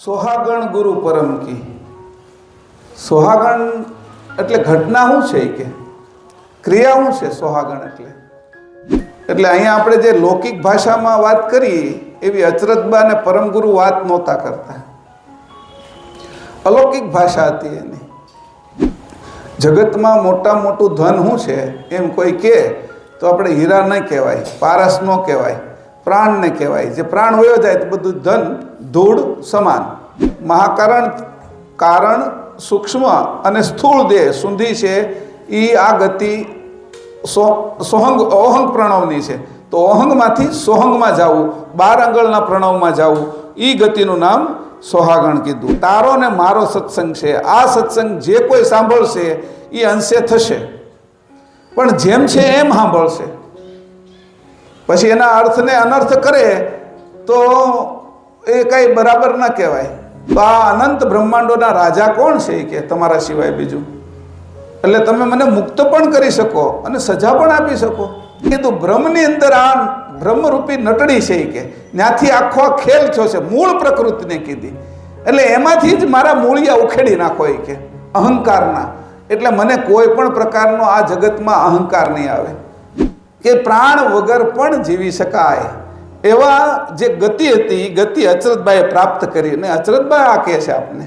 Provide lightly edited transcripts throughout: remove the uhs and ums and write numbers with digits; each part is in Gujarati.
સોહાગણ ગુરુ પરમ કી. સોહાગણ એટલે ઘટના શું છે કે ક્રિયા શું છે સોહાગણ એટલે અહીંયા આપણે જે લૌકિક ભાષામાં વાત કરી એવી અચરતબા અને પરમગુરુ વાત નહોતા કરતા. અલૌકિક ભાષા હતી એની. જગતમાં મોટામાં મોટું ધન શું છે એમ કોઈ કહે તો આપણે હીરા ન કહેવાય, પારસ ન કહેવાય, પ્રાણ ને કહેવાય. જે પ્રાણ વયો જાય તો બધું ધન ધૂળ સમાન. મહાકારણ કારણ સૂક્ષ્મ અને સ્થૂળ દેહ સુધી છે એ આ ગતિ ઓહંગ પ્રણવની છે. તો ઓહંગમાંથી સોહંગમાં જવું, 12 આંગળના પ્રણવમાં જવું, એ ગતિનું નામ સોહાગણ કીધું. તારો ને મારો સત્સંગ છે. આ સત્સંગ જે કોઈ સાંભળશે એ અંશે થશે, પણ જેમ છે એમ સાંભળશે. પછી એના અર્થને અનર્થ કરે તો એ કંઈ બરાબર ન કહેવાય. તો આ અનંત બ્રહ્માંડોના રાજા કોણ છે કે તમારા સિવાય બીજું? એટલે તમે મને મુક્ત પણ કરી શકો અને સજા પણ આપી શકો. કીધું બ્રહ્મની અંદર આ બ્રહ્મરૂપી નટડી છે કે ત્યાંથી આખો ખેલ થયો છે. મૂળ પ્રકૃતિને કીધી એટલે એમાંથી જ મારા મૂળિયા ઉખેડી નાખો એ કે અહંકારના. એટલે મને કોઈ પણ પ્રકારનો આ જગતમાં અહંકાર નહીં આવે કે પ્રાણ વગર પણ જીવી શકાય. એવા જે ગતિ હતી, ગતિ અચરતબાઈએ પ્રાપ્ત કરી. અને અચરતબાઈ આ કહે છે આપને,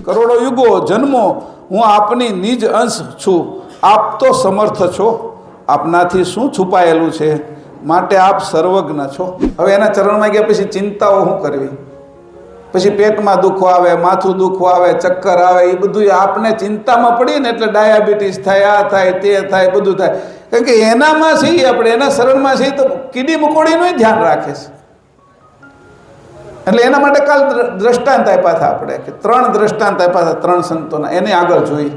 કરોડો યુગો જન્મો હું આપની નિજ અંશ છું, આપ તો સમર્થ છો, આપનાથી શું છુપાયેલું છે, માટે આપ સર્વજ્ઞ છો. હવે એના ચરણમાં ગયા પછી ચિંતાઓ શું કરવી? પછી પેટમાં દુખો આવે, માથું દુખો આવે, ચક્કર આવે, એ બધું આપને ચિંતામાં પડીએ ને એટલે ડાયાબિટીસ થાય, આ થાય, તે થાય, બધું થાય. કારણ કે એનામાં છીએ આપણે, એના શરણમાં છીએ તો કીડી મકોડીનું ધ્યાન રાખે છે. એટલે એના માટે કાલ દ્રષ્ટાંત આપ્યા હતા આપણે, કે 3 દ્રષ્ટાંત આપ્યા હતા 3 સંતોના. એને આગળ જોઈ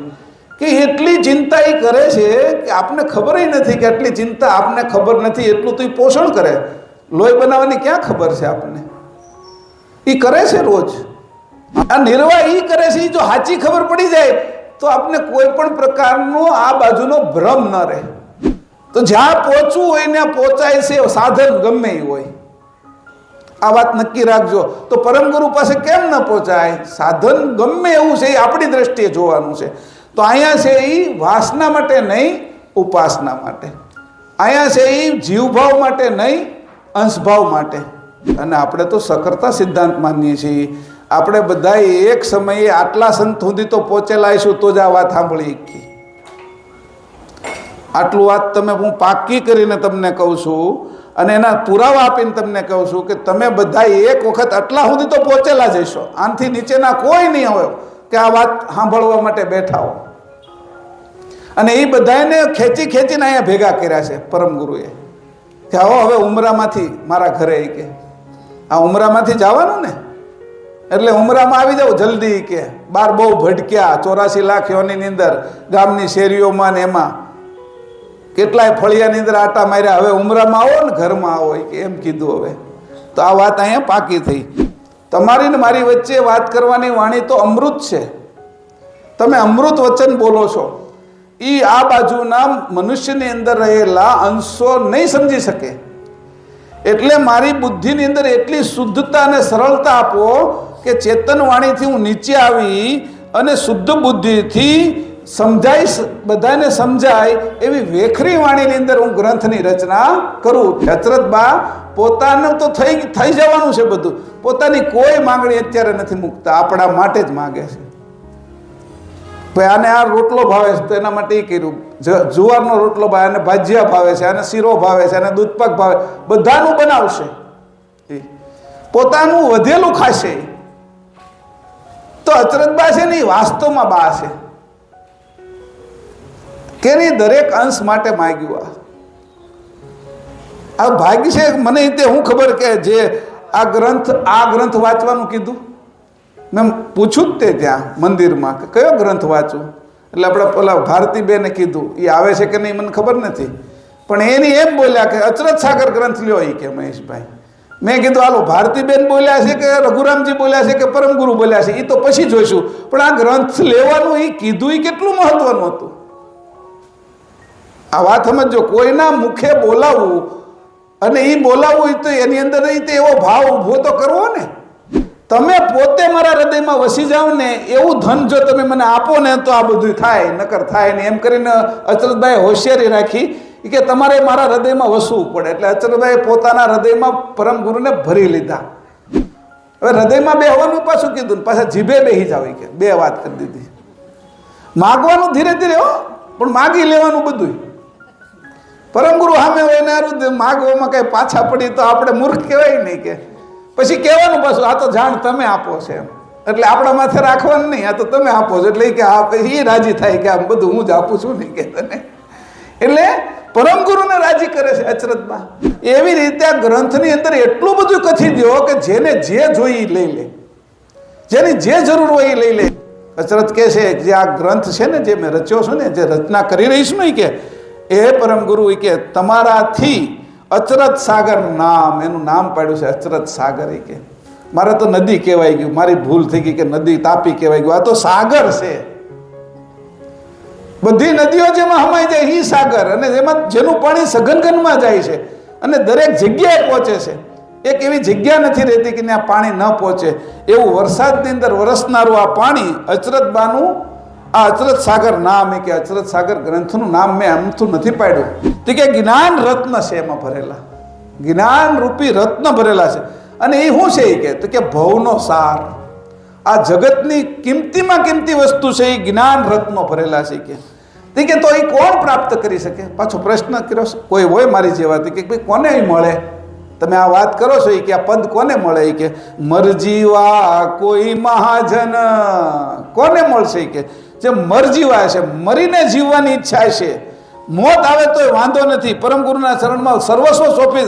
કે એટલી ચિંતા એ કરે છે કે આપને ખબર નથી કે આટલી ચિંતા આપને ખબર નથી. એટલું તો એ પોષણ કરે. લોહી બનાવવાની ક્યાં ખબર છે આપને? એ કરે છે રોજ. આ નિર્વાહ એ કરે છે. જો સાચી ખબર પડી જાય તો આપને કોઈ પણ પ્રકારનો આ બાજુનો ભ્રમ ન રહે. તો જ્યાં પહોંચવું હોય ને પહોંચાય છે, સાધન ગમે એ હોય. આ વાત નક્કી રાખજો. તો પરમગુરુ પાસે કેમ ન પહોંચાય? સાધન ગમે એવું છે એ આપણી દ્રષ્ટિએ જોવાનું છે. તો અહીંયા છે એ વાસના માટે નહીં, ઉપાસના માટે. અહીંયા છે એ જીવભાવ માટે નહીં, અંશભાવ માટે. અને આપણે તો સકર્તા સિદ્ધાંત માનીએ છીએ. આપણે બધા એક સમયે આટલા સંત સુધી તો પહોંચેલા આવીશું તો જ આ વાત સાંભળી. આટલું વાત તમે હું પાકી કરીને તમને કહું છું અને એના પુરાવા આપીને તમને કહું છું કે તમે બધા એક વખત આટલા સુધી તો પહોંચેલા જઈશો. આનાથી નીચેના કોઈ નહીં હોય કે આ વાત સાંભળવા માટે બેઠા હો. અને એ બધાને ખેંચી ખેંચીને અહીંયા ભેગા કર્યા છે પરમગુરુએ કે આવો હવે ઉમરામાંથી મારા ઘરે. કે આ ઉમરામાંથી જવાનું ને એટલે ઉમરામાં આવી જાવ જલ્દી. કે બાર બહુ ભટક્યા, 84 લાખ યોની અંદર ગામની શેરીઓમાં ને એમાં કેટલાય ફળિયાની અંદર આટા માર્યા. હવે ઉમરામાં આવો ને ઘરમાં આવો કે એમ કીધું. હવે તો આ વાત અહીંયા પાકી થઈ. તમારી ને મારી વચ્ચે વાત કરવાની વાણી તો અમૃત છે. તમે અમૃત વચન બોલો છો. એ આ બાજુના મનુષ્યની અંદર રહેલા અંશો નહીં સમજી શકે. એટલે મારી બુદ્ધિની અંદર એટલી શુદ્ધતા અને સરળતા આપો કે ચેતન વાણીથી હું નીચે આવી અને શુદ્ધ બુદ્ધિથી સમજાય, બધાને સમજાય એવી વેખરી વાણીની અંદર હું ગ્રંથની રચના કરું. અચરતબા પોતાનું તો થઈ જવાનું છે બધું. પોતાની કોઈ માંગણી અત્યારે નથી મૂકતા, આપણા માટે જ માગે છે. ભાઈ આને આ રોટલો ભાવે છે તો એના માટે એ કર્યું. જુવારનો રોટલો ભાવે, આને ભાજિયા ભાવે છે, આને શીરો ભાવે છે, આને દૂધપાક ભાવે, બધાનું બનાવશે. પોતાનું વધેલું ખાશે. તો અચરતબા છે ને એ વાસ્તવમાં બા છે કે નહીં દરેક અંશ માટે માગ્યું. આ ભાગ્ય છે. મને તે હું ખબર કે જે આ ગ્રંથ વાંચવાનું કીધું, મેં પૂછ્યું જ તે ત્યાં મંદિરમાં કે કયો ગ્રંથ વાંચું. એટલે આપણે પેલા ભારતીબેને કીધું. એ આવે છે કે નહીં મને ખબર નથી, પણ એની એમ બોલ્યા કે અચરત સાગર ગ્રંથ લ્યો. એ કે મહેશભાઈ, મેં કીધું હાલો ભારતીબેન બોલ્યા છે કે રઘુરામજી બોલ્યા છે કે પરમગુરુ બોલ્યા છે એ તો પછી જોઈશું, પણ આ ગ્રંથ લેવાનું એ કીધું એ કેટલું મહત્વનું હતું. આ વાત સમજો. કોઈના મુખે બોલાવવું અને એ બોલાવવું તો એની અંદર એવો ભાવ ઊભો તો કરવો ને. તમે પોતે મારા હૃદયમાં વસી જાઓ ને એવું ધન જો તમે મને આપો ને તો આ બધું થાય, નકર થાય ને. એમ કરીને અચરતભાઈ હોશિયારી રાખી કે તમારે મારા હૃદયમાં વસવું પડે. એટલે અચરતભાઈ પોતાના હૃદયમાં પરમ ગુરુને ભરી લીધા. હવે હૃદયમાં બેહવાનું પાછું કીધું ને પાછા જીભે બેહી જાવ કે 2 વાત કરી દીધી. માગવાનું ધીરે ધીરે હો, પણ માગી લેવાનું બધું. પરમ ગુરુ સામે હોય ને માગવામાં કઈ પાછા પડી તો આપણે મૂર્ખ કહેવાય નહીં. કે પછી કહેવાનું પાછું આ તો જાણ તમે આપો છે એમ, એટલે આપણા માથે રાખવાનું નહીં, આ તો તમે આપો છો. એટલે કે એ રાજી થાય કે આમ બધું હું જ આપું છું નહીં કે તને. એટલે પરમ ગુરુને રાજી કરે છે અચરતમાં. એવી રીતે આ ગ્રંથની અંદર એટલું બધું કથી દો કે જેને જે જોઈ લઈ લે, જેની જે જરૂર હોય એ લઈ લે. અચરત કહે છે જે આ ગ્રંથ છે ને જે મેં રચ્યો છું ને, જે રચના કરી રહી છું ને, કે એ પરમ ગુરુ કે તમારાથી અચરત સાગર નામ, એનું નામ પાડ્યું છે અચરત સાગર. કે મારે તો નદી કહેવાય ગયું, મારી ભૂલ થઈ ગઈ કે નદી તાપી કહેવાય ગયું, આ તો સાગર છે. બધી નદીઓ જેમાં હમાઈ જાય એ સાગર, અને જેમાં જેનું પાણી સઘનઘનમાં જાય છે અને દરેક જગ્યાએ પહોંચે છે. એક એવી જગ્યા નથી રહેતી કે ત્યાં પાણી ન પહોંચે. એવું વરસાદની અંદર વરસનારું આ પાણી અચરતબાનું, આ અચરત સાગર નામ. કે અચરત સાગર ગ્રંથનું નામ મેં આમથું નથી પાડ્યું. તો કે જ્ઞાન રત્ન છે એમાં ભરેલા, જ્ઞાન રૂપી રત્ન ભરેલા છે. અને એ શું છે? કે તો કે ભવનો સાર, આ જગતની કિંમતીમાં કિંમતી વસ્તુ છે એ જ્ઞાન રત્નો ભરેલા છે. કે તો એ કોણ પ્રાપ્ત કરી શકે? પાછો પ્રશ્ન કર્યો છે. કોઈ હોય મારી જેવાથી કે ભાઈ કોને એ મળે? તમે આ વાત કરો છો કે આ પદ કોને મળે? કે મરજીવા કોઈ મહાજન કોને મળશે? કે જે મરજીવા છે, મરીને જીવવાની ઈચ્છા છે, મોત આવે તો વાંધો નથી, પરમ ગુરુના ચરણમાં સર્વસ્વ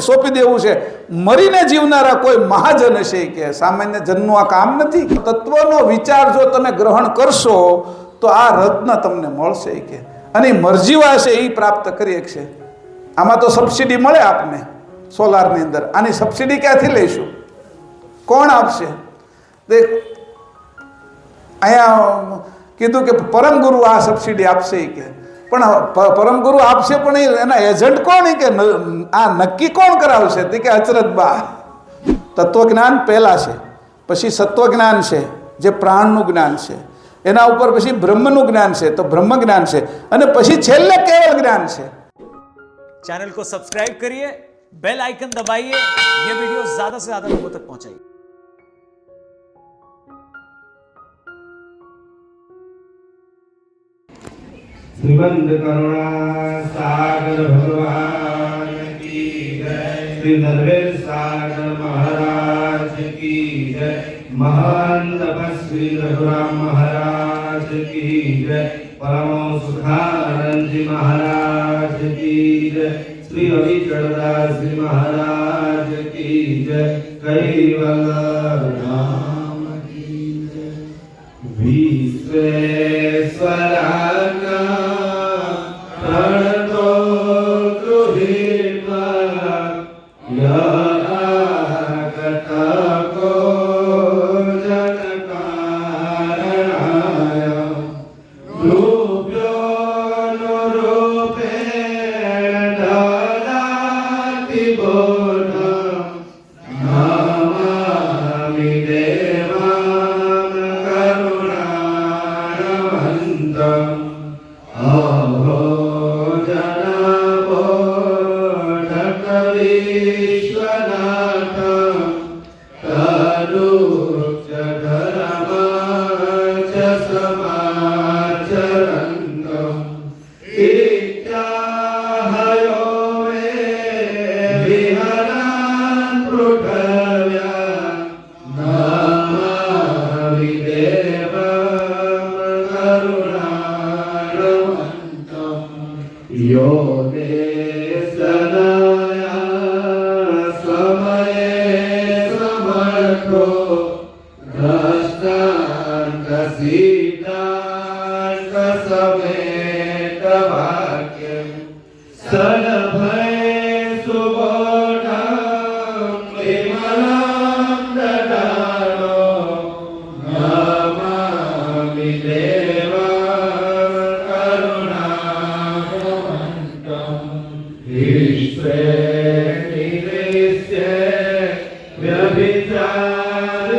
સોંપી દેવું છે. મરીને જીવનારા કોઈ મહાજન છે કે સામાન્ય જનનું આ કામ નથી. તત્વનો વિચાર જો તમે ગ્રહણ કરશો તો આ રત્ન તમને મળશે. કે અને મરજીવા છે એ પ્રાપ્ત કરી શકશે. આમાં તો સબસિડી મળે આપને સોલારની અંદર, આની સબસિડી ક્યાંથી લઈશું? કોણ આપશે? અહીંયા કીધું કે પરમ ગુરુ આ સબસિડી આપશે. કે પણ પરમ ગુરુ આપશે પણ એના એજન્ટ કોણ? કે આ નક્કી કોણ કરાવશે? કે અચરતબા. તત્વજ્ઞાન પહેલા છે, પછી સત્વજ્ઞાન છે જે પ્રાણનું જ્ઞાન છે, એના ઉપર પછી બ્રહ્મનું જ્ઞાન છે તો બ્રહ્મ જ્ઞાન છે, અને પછી છેલ્લે કેવળ જ્ઞાન છે. चैनल को सब्सक्राइब करिए, बेल आइकन दबाइए, ये वीडियो ज्यादा से ज्यादा लोगों तक पहुंचाइए. श्रीमंत करुणा सागर भगवान की जय, श्री नरवेल सागर महाराज की जय, महान तपस्वी रघुराम महाराज की जय, परम सुखानंद जी महाराज की जय, श्री अविचलदास जी महाराज की जय, कैवल राम की जय. विश्वेश्वराना प्रणतो गृहीत्वा यः व्यभिचार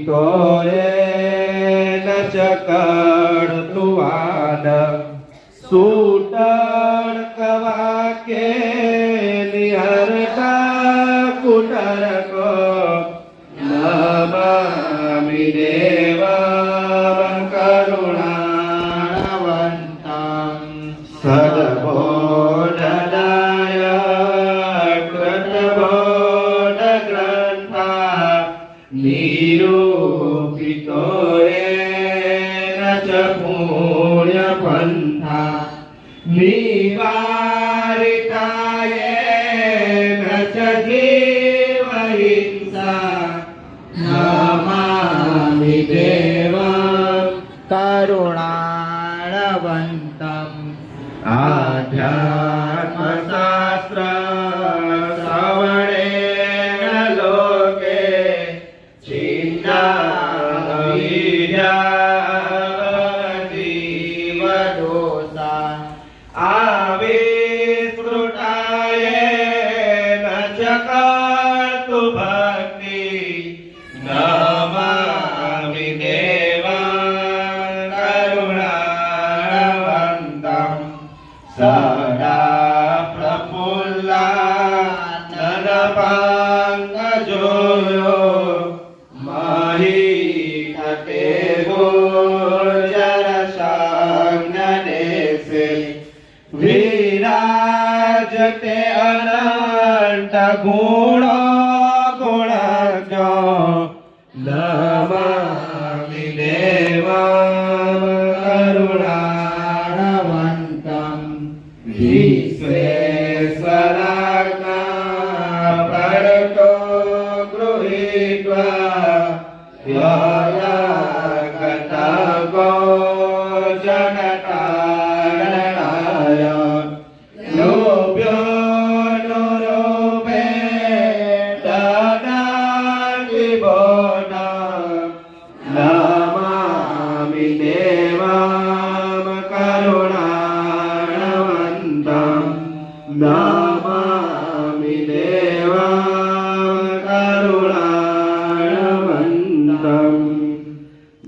પિતોએ ન ચકડતુવાન સૂટણ કવા કે નિહરતા કુટરકો નમામિ દેવં કરુણાવંતં સદબોધદાય કૃતબોધ ગ્રંથા નિરૂપિતો ન ચ પુણ્ય પંથા નિવારિતાય ન ચ જીવહિંસા નમામિ દેવં કરુણાળવંતમ આધ્યાત્મશાસ્ત્ર શ્રવણેન લોકે જીવદોષા આવિસ્મૃતાય ન ચકર્તુ ભક્તિ નમામિ દેવં કરુણાવંતં સદા પ્રફુલ્લાનનપાંગજોયો મહિતતે ગોચર સંજ્ઞદેશે વિરાજતે અનંત ગુણો ગુણજો નમામિ દેવં કરુણાવંતં વિશ્વેશ્વરાજ્ઞા પરતો ગૃહીત્વા યયાગતગો જનતારણાય લોભ્યો નુરૂપે દદાતિ બોધં નમામિ દેવં કરુણાવંતં નમામિ દેવં કરુણાવંતં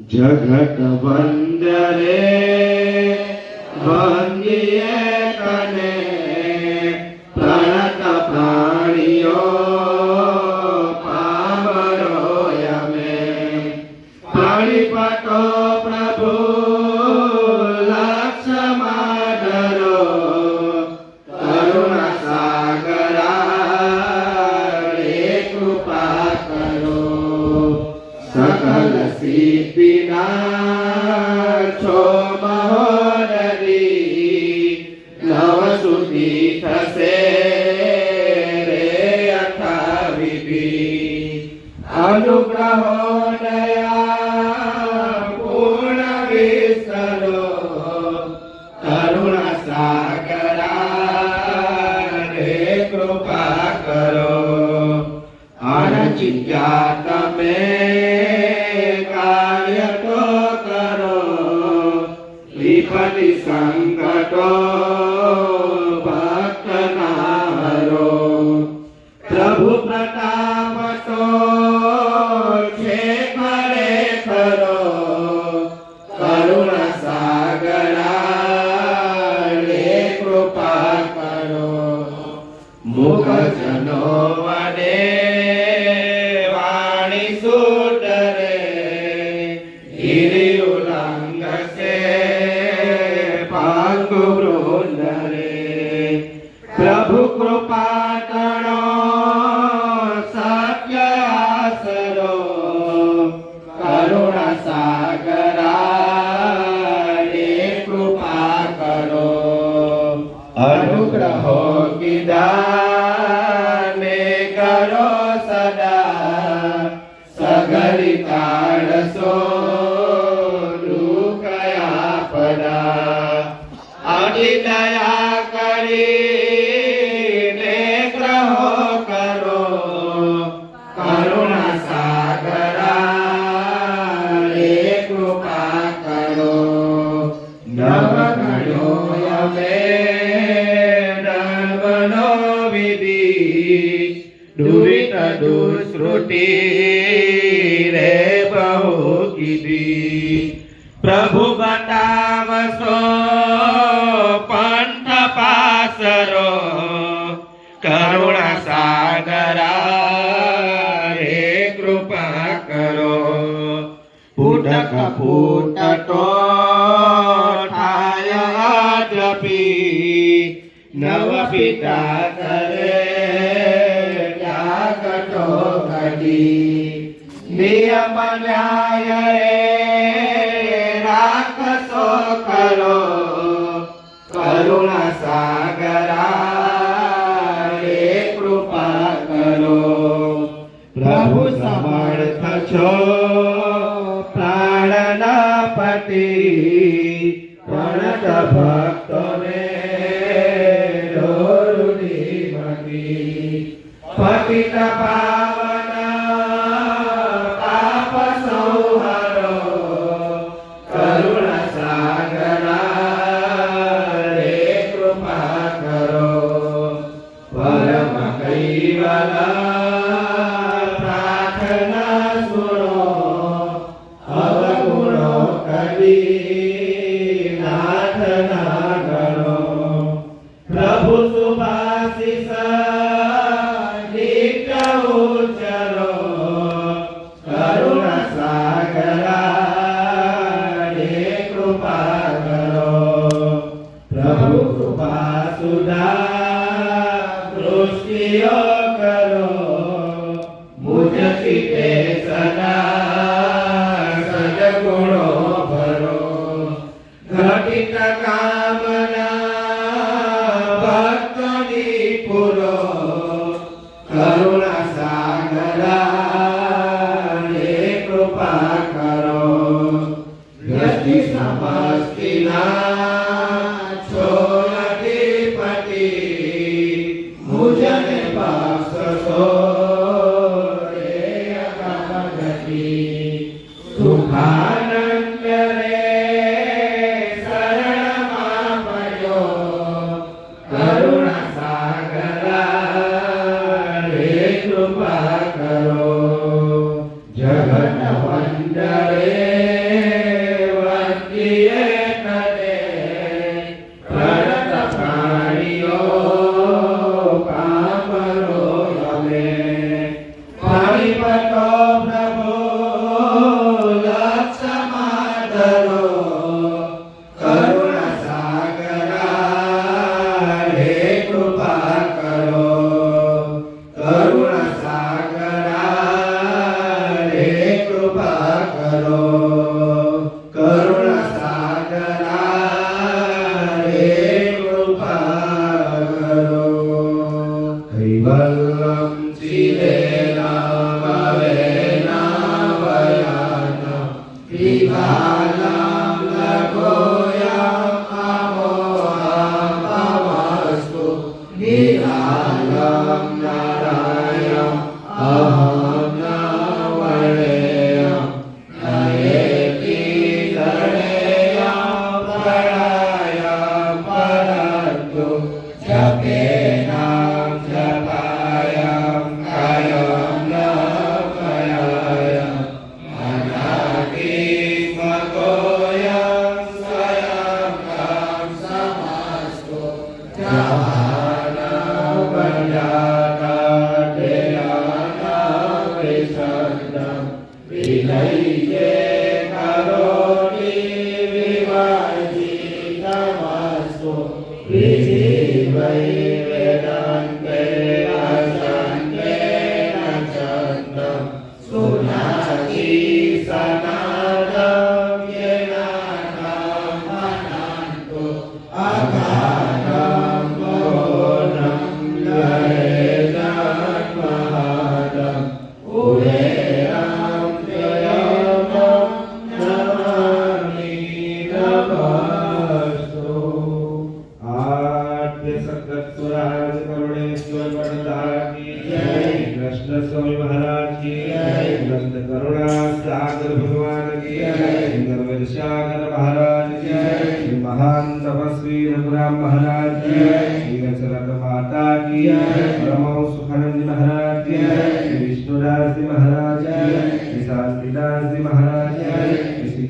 જગત વંદરે વંદ્યે તને પ્રણત પ્રાણીઓ પામરોયમે પ્રાણીપટો પ્રભુ લક્ષમાધરો કરુણા સાગરા રે કૃપા કરો સકલ સિદ્ધિના છો મહોદરી નવ સુધી થશે રે અથાવિધિ અનુગ્રહો દયા પૂર્ણ વિસરો કરુણા સાગરા રે કૃપા કરો અનચિંત્યા તમે કાર્ય તો કરો વિપત્તિ સંકટો ભક્ત નારો પ્રભુ પ્રતાપ તો છે ખરેખરો કરુણા સાગરા રે કૃપા કરો મુખ જનો વડે વાણી સુધરે ગિરી ઉલ્લંઘસે પાંગુ વૃંદરે પ્રભુ કૃપા તણો સત્ય આસરો કરુણા સાગરા રે કૃપા કરો અનુગ્રહો કિદાને કરો સદા સગરી તાળસો દુઃખયા પદા અધિદયા કરીને ગ્રહો કરો કરુણા સાગરા રે કૃપા કરો નવ ગણો અમે ધર્મનો વિધિ દુરિત દુષ્કૃતિ રે કીધી પ્રભુ બતાવશો પંથ પાસરો કરુણા સાગરા રે કૃપા કરો ફૂટક ફૂટતો થાય જપી નવ પિતા કરે ત્યાગતો ઘડી નિયમ ન્યાય રે રાખશો કરો કરુણા સાગરા રે કૃપા કરો પ્રભુ સમર્થ છો પ્રાણના પતિ પ્રણત ભક્તોને દોરુની મતી પતિત પાવન પાપ સંહારો કરુણા સાગરા રે કૃપા કરો પરમ કૈવલા પ્રાર્થના સુનો અવગુણો કદી નાથ ના ગણો પ્રભુ સુભાષિષ નિત્ય ઉચ્ચરો કરુણા સાગરા રે કૃપા કરો પ્રભુ કૃપા સુધા દૃષ્ટિઓ કરો મુજ ચિતે સદા સદગુણો ભરો ઘટિત કામના ભક્તની પૂરો કરુણા સાગરા રે કૃપા કરો વ્યક્તિ સમસ્તિના છો અધિપતિ મુજને બક્ષશો રે અગમગતિ સુખાનંદ રે શરણમાં પડ્યો કરુણા સાગરા રે કૃપા કરો જગત વંદરે વંદીએ તને પ્રણત પ્રાણીઓ પામરો ગમે પાણીપતો પ્રભુ લક્ષમાં ધરો કરુણા સાગરા રે કૃપા કરો કરુણા સાગરા રે કૃપા કરો કરુણા સાગરા રે કૃપા કરો કૈવલ્યમ ચિરેના ભવેના વયાના વિભાલામ લગોયામ અમોહામસ્તુ નિરાલમ નારાયણ અહમ ન વણેયમ નયેતિ તણેયમ પ્રણયમ પરંતુ જપે નામ જપાયમ કાયમ ન કયાયમ અનાદિ મગોયમ સ્વયં કામ સમસ્તુ જહાના વંદાના દેયાના વિસર્જન વિનય્યે કરોતિ વિવાજી નમસ્તુ વિધિવૈ વેદાંતે અસંતે નચંતમ સુનાચી સનાતમ યેનાનામ અનંતો અગાધમ ગોનમ લયેદમ મહાદમ ઉદેરમ ત્રયમમ નમામિ નમસ્તુ आद्य सतत स्वराज करुणेश्वर वरदा की जय कृष्ण स्वामी महाराज की जय नंद करुणा सागर भगवान की जय नर्मद सागर महाराज की जय महान तपस्वी रघुराम महाराज की जय नीलचरत माता की जय परमहंस सुखानंद महाराज की जय विष्णुदास जी महाराज की जय शांतिदास जी महाराज की जय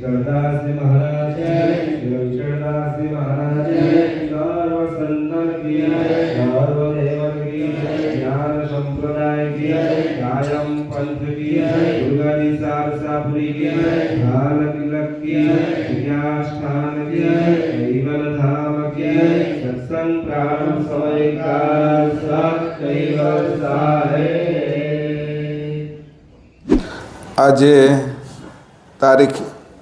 करदास जी महाराज श्री रविशरणदास जी महाराज सर्व संतन की सर्वदेवन की ज्ञान संप्रदाय की कायम पंथ की दुर्गादी सारसापुरी की हाल तिलक की विद्यास्थान की कैवल धाम की सत्संग प्रारंभ समय काल सब कैवल सारे। આજે તારીખ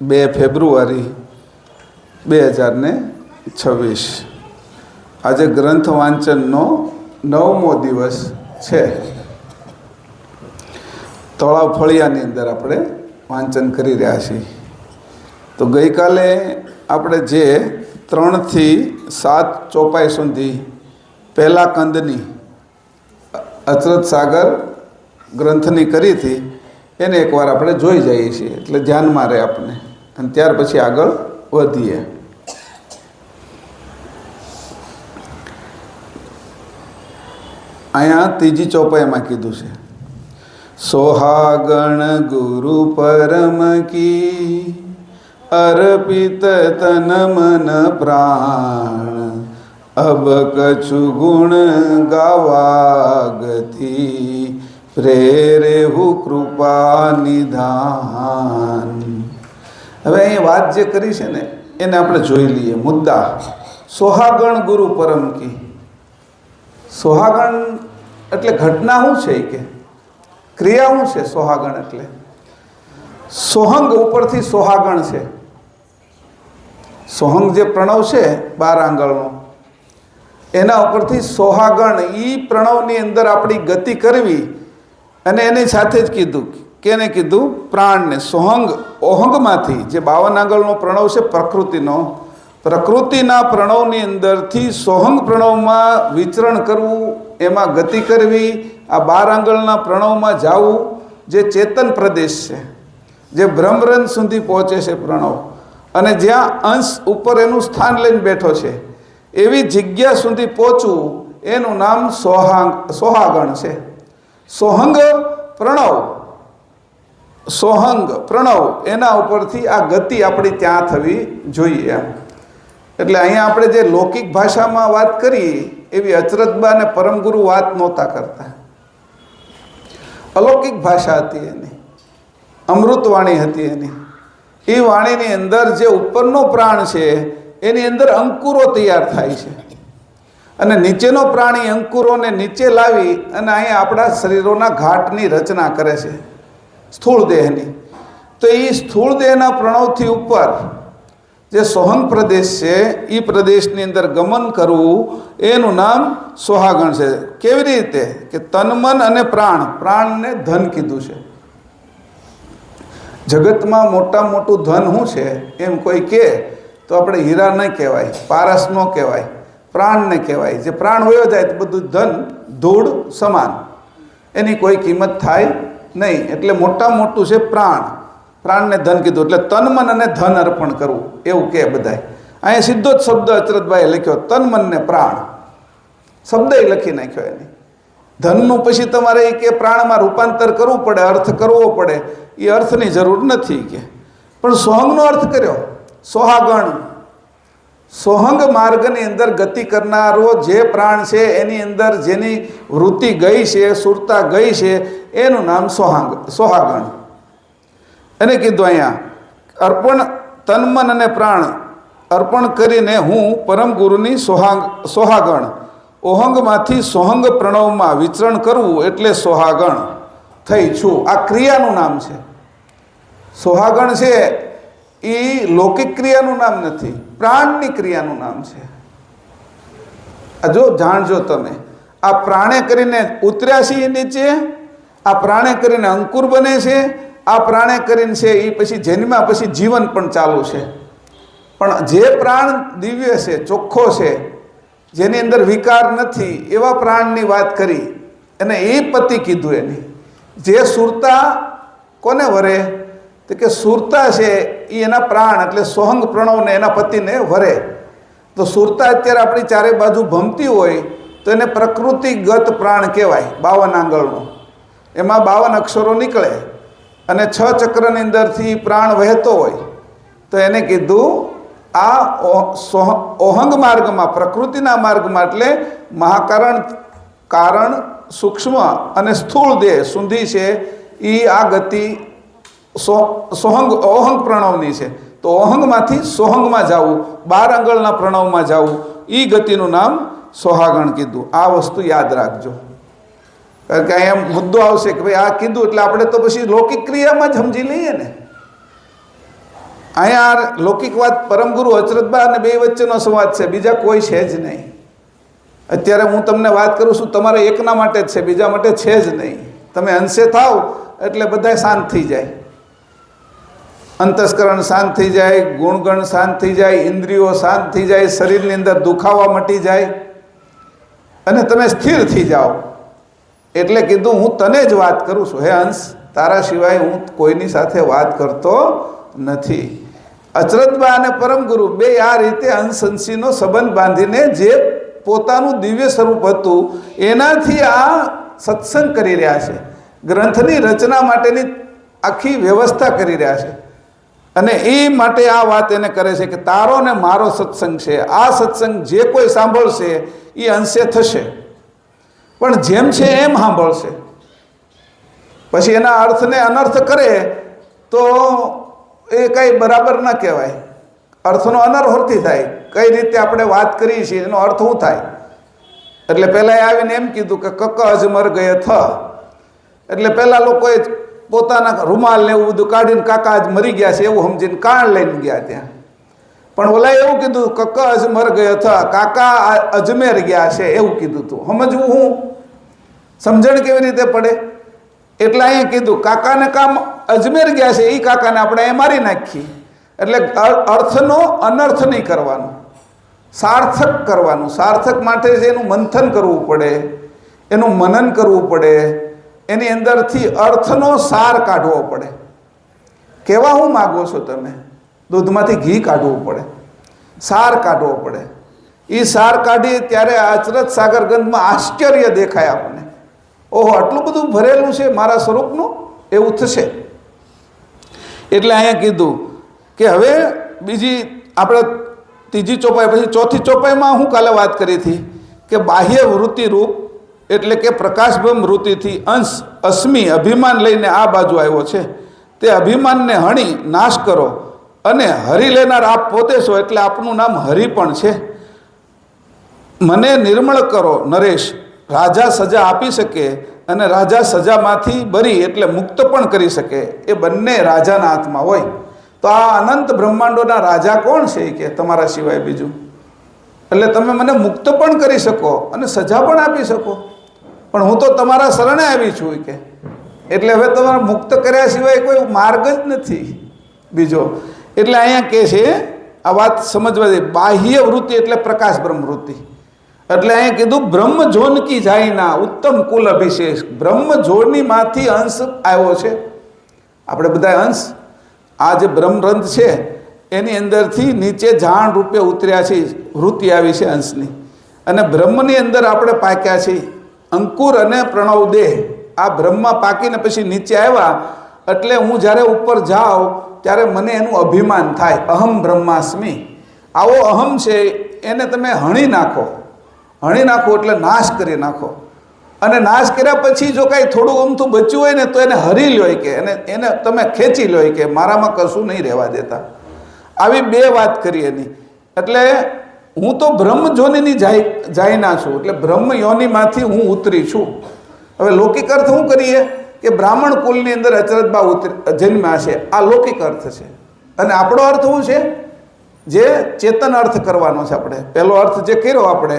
2 ફેબ્રુઆરી 2026 આજે ગ્રંથ વાંચનનો 9મો દિવસ છે। તળાવ ફળિયાની અંદર આપણે વાંચન કરી રહ્યા છીએ। તો ગઈકાલે આપણે જે 3 થી 7 ચોપાઈ સુધી પહેલા કંદની અચરત સાગર ગ્રંથની કરી હતી એને એકવાર આપણે જોઈ જઈએ છીએ, એટલે ધ્યાનમાં રહે આપણે, અને ત્યાર પછી આગળ વધીએ। અહીંયા ત્રીજી ચોપાઈમાં કીધું છે, સોહાગણ ગુરુ પરમ की अर्पित तन मन प्राण अब कछु गुण गावागति प्रेरेहु कृपा निधान। હવે અહીં વાત જે કરી છે ને એને આપણે જોઈ લઈએ મુદ્દા। સોહાગણ ગુરુ પરમ की, સોહાગણ એટલે ઘટના શું છે કે ક્રિયા શું છે? સોહાગણ એટલે સોહંગ ઉપરથી સોહાગણ છે। સોહંગ જે પ્રણવ છે 12 આંગળનો, એના ઉપરથી સોહાગણ, એ પ્રણવની અંદર આપણી ગતિ કરવી। અને એની સાથે જ કીધું, કેને કીધું? પ્રાણને। સોહંગ ઓહંગમાંથી જે 52 આંગળનો પ્રણવ છે પ્રકૃતિનો, પ્રકૃતિના પ્રણવની અંદરથી સોહંગ પ્રણવમાં વિચરણ કરવું, એમાં ગતિ કરવી, આ 12 આંગળના પ્રણવમાં જવું, જે ચેતન પ્રદેશ છે, જે બ્રહ્મરંધ સુધી પહોંચે છે પ્રણવ, અને જ્યાં અંશ ઉપર એનું સ્થાન લઈને બેઠો છે, એવી જગ્યા સુધી પહોંચવું, એનું નામ સોહાગણ છે। સોહંગ પ્રણવ, સોહંગ પ્રણવ, એના ઉપરથી આ ગતિ આપણી ત્યાં થવી જોઈએ એમ। એટલે અહીંયા આપણે જે લૌકિક ભાષામાં વાત કરી એવી અચરતબા અને પરમગુરુ વાત નહોતા કરતા, અલૌકિક ભાષા હતી એની, અમૃતવાણી હતી એની। એ વાણીની અંદર જે ઉપરનો પ્રાણ છે એની અંદર અંકુરો તૈયાર થાય છે, અને નીચેનો પ્રાણી અંકુરોને નીચે લાવી અને અહીંયા આપણા શરીરોના ઘાટની રચના કરે છે, સ્થૂળ દેહની। તો એ સ્થૂળ દેહના પ્રણવથી ઉપર જે સોહંગ પ્રદેશ છે એ પ્રદેશની અંદર ગમન કરવું, એનું નામ સોહાગણ છે। કેવી રીતે? કે તન મન અને પ્રાણ, પ્રાણને ધન કીધું છે। જગતમાં મોટામાં મોટું ધન શું છે એમ કોઈ કહે તો આપણે હીરા નહીં કહેવાય, પારસ ન કહેવાય, પ્રાણને કહેવાય। જે પ્રાણ વયો જાય તો બધું ધન ધૂળ સમાન, એની કોઈ કિંમત થાય નહીં। એટલે મોટામાં મોટું છે પ્રાણ, પ્રાણને ધન કીધું, એટલે તન મન અને ધન અર્પણ કરવું એવું કહે બધાય। અહીંયા સીધો જ શબ્દ અચરતભાઈએ લખ્યો, તન મન ને પ્રાણ, શબ્દ લખી નાખ્યો એની। ધનનું પછી તમારે એ કે પ્રાણમાં રૂપાંતર કરવું પડે, અર્થ કરવો પડે, એ અર્થની જરૂર નથી કે, પણ સોહંગનો અર્થ કર્યો, સોહાગણ। સોહંગ માર્ગની અંદર ગતિ કરનારો જે પ્રાણ છે એની અંદર જેની વૃત્તિ ગઈ છે, સુરતા ગઈ છે, એનું નામ સોહાગણ। એને કીધું અહીંયા અર્પણ, તન મન અને પ્રાણ અર્પણ કરીને હું પરમ ગુરુની સોહાગણ ઓહંગમાંથી સોહંગ પ્રણવમાં વિચરણ કરવું એટલે સોહાગણ થઈ છું। આ ક્રિયાનું નામ છે। સોહાગણ છે એ લૌકિક ક્રિયાનું નામ નથી, પ્રાણની ક્રિયાનું નામ છે। આ જો જાણજો તમે, આ પ્રાણે કરીને ઉતર્યા છે એ નીચે, આ પ્રાણે કરીને અંકુર બને છે, આ પ્રાણે કરીને છે એ પછી જન્મ્યા પછી જીવન પણ ચાલુ છે। પણ જે પ્રાણ દિવ્ય છે, ચોખ્ખો છે, જેની અંદર વિકાર નથી, એવા પ્રાણની વાત કરી અને એ પતિ કીધું એની। જે સુરતા કોને વરે? તો કે સુરતા છે એ એના પ્રાણ એટલે સોહંગ પ્રણવને એના પતિને વરે। તો સુરતા અત્યારે આપણી ચારે બાજુ ભમતી હોય તો એને પ્રકૃતિગત પ્રાણ કહેવાય। 52 આંગળનો, એમાં 52 અક્ષરો નીકળે અને 6 ચક્રની અંદરથી પ્રાણ વહેતો હોય, તો એને કીધું આ ઓહંગ માર્ગમાં, પ્રકૃતિના માર્ગમાં, એટલે મહાકારણ, કારણ, સૂક્ષ્મ અને સ્થૂળ દેહ સુધી છે એ આ ગતિ ઓહંગ પ્રણવની છે. તો ઓહંગમાંથી સોહંગમાં જવું, 12 આંગળના પ્રણવમાં જવું, એ ગતિનું નામ સોહાગણ કીધું. આ વસ્તુ યાદ રાખજો, કારણ કે અહીંયા મુદ્દો આવશે કે ભાઈ આ કીધું એટલે આપણે તો પછી લૌકિક ક્રિયામાં જ સમજી લઈએ ને. અહીંયા લૌકિક વાત પરમગુરુ અચરતબા અને બે વચ્ચેનો સંવાદ છે, બીજા કોઈ છે જ નહીં. અત્યારે હું તમને વાત કરું છું તમારે એકના માટે જ છે, બીજા માટે છે જ નહીં. તમે અંશે થાવ એટલે બધા શાંત થઈ જાય, અંતસ્કરણ શાંત થઈ જાય, ગુણગણ શાંત થઈ જાય, ઇન્દ્રિયો શાંત થઈ જાય, શરીરની અંદર દુખાવા મટી જાય અને તમે સ્થિર થઈ જાઓ. એટલે કીધું હું તને જ વાત કરું છું, હે અંશ, તારા સિવાય હું કોઈની સાથે વાત કરતો નથી. અચરતબા અને પરમગુરુ બે આ રીતે અંશ અંશીનો સંબંધ બાંધીને જે પોતાનું દિવ્ય સ્વરૂપ હતું એનાથી આ સત્સંગ કરી રહ્યા છે, ગ્રંથની રચના માટેની આખી વ્યવસ્થા કરી રહ્યા છે. અને એ માટે આ વાત એને કરે છે કે તારો ને મારો સત્સંગ છે, આ સત્સંગ જે કોઈ સાંભળશે એ અંશે થશે, પણ જેમ છે એમ સાંભળશે. પછી એના અર્થને અનર્થ કરે તો એ કંઈ બરાબર ના કહેવાય. અર્થનો અનર્થથી થાય. કઈ રીતે આપણે વાત કરીએ છીએ એનો અર્થ શું થાય? એટલે પહેલાં આવીને એમ કીધું કે કક અજમર ગયે થ, એટલે પહેલાં લોકોએ પોતાના રૂમાલ ને એવું બધું કાઢીને કાકા આજ મરી ગયા છે એવું સમજીને કાળ લઈને ગયા ત્યાં. પણ ઓલા એવું કીધું કક અજમર ગયા હતા, કાકા અજમેર ગયા છે એવું કીધું હતું. સમજવું હું સમજણ કેવી રીતે પડે? એટલે અહીંયા કીધું કાકાને કામ અજમેર ગયા છે, એ કાકાને આપણે અહીંયા મારી નાખીએ. એટલે અર્થનો અનર્થ નહીં કરવાનો, સાર્થક કરવાનું. સાર્થક માટે એનું મંથન કરવું પડે, એનું મનન કરવું પડે, એની અંદરથી અર્થનો સાર કાઢવો પડે. કેવા હું માગો છો તમે? દૂધમાંથી ઘી કાઢવું પડે, સાર કાઢવો પડે. એ સાર કાઢી ત્યારે અચરત સાગર ગ્રંથમાં આશ્ચર્ય દેખાય આપણને. ઓહો, આટલું બધું ભરેલું છે મારા સ્વરૂપનું, એવું થશે. એટલે અહીંયા કીધું કે હવે બીજી આપણે ત્રીજી ચોપાઈ પછી ચોથી ચોપાઈમાં હું કાલે વાત કરી હતી કે બાહ્ય વૃત્તિ રૂપ એટલે કે પ્રકાશબ્રહ્મ વૃત્તિથી અંશ અસ્મિ અભિમાન લઈને આ બાજુ આવ્યો છે. તે અભિમાનને હણી નાશ કરો અને હરી લેનાર આપ પોતે છો, એટલે આપનું નામ હરિ પણ છે. મને નિર્મળ કરો નરેશ, રાજા સજા આપી શકે અને રાજા સજામાંથી બરી એટલે મુક્ત પણ કરી શકે. એ બંને રાજાના હાથમાં હોય. તો આ અનંત બ્રહ્માંડોના રાજા કોણ છે કે તમારા સિવાય બીજું? એટલે તમે મને મુક્ત પણ કરી શકો અને સજા પણ આપી શકો, પણ હું તો તમારા શરણે આવી છું કે. એટલે હવે તમારે મુક્ત કર્યા સિવાય કોઈ માર્ગ જ નથી બીજો. એટલે અહીંયા કહે છે આ વાત સમજવા દે. બાહ્ય વૃત્તિ એટલે પ્રકાશ બ્રહ્મ વૃત્તિ. એટલે અહીંયા કીધું બ્રહ્મ જોનકી જાયના ઉત્તમ કુલ અભિષેક. બ્રહ્મ જોનીમાંથી અંશ આવ્યો છે. આપણે બધા અંશ આ જે બ્રહ્મરંધ છે એની અંદરથી નીચે જાણ રૂપે ઉતર્યા છે, વૃત્તિ આવી છે અંશની. અને બ્રહ્મની અંદર આપણે પાક્યા છીએ. અંકુર અને પ્રણવ દેહ આ બ્રહ્મમાં પાકીને પછી નીચે આવ્યા. એટલે હું જ્યારે ઉપર જાઉં ત્યારે મને એનું અભિમાન થાય, અહમ બ્રહ્માસ્મિ. આવો અહમ છે એને તમે હણી નાખો. હણી નાખો એટલે નાશ કરી નાખો. અને નાશ કર્યા પછી જો કાંઈ થોડું અમથું બચ્યું હોય ને તો એને હરી લ્યો કે એને તમે ખેંચી લ્યો કે મારામાં કશું નહીં રહેવા દેતા. આવી બે વાત કરી એની. એટલે હું તો બ્રહ્મ જોનીની જાયના છું, એટલે બ્રહ્મ યોનીમાંથી હું ઉતરી છું. હવે લૌકિક અર્થ શું કરીએ કે બ્રાહ્મણ કુલની અંદર અચરતબા જન્મ્યા છે, આ લૌકિક અર્થ છે. અને આપણો અર્થ શું છે? જે ચેતન અર્થ કરવાનો છે આપણે. પહેલો અર્થ જે કર્યો આપણે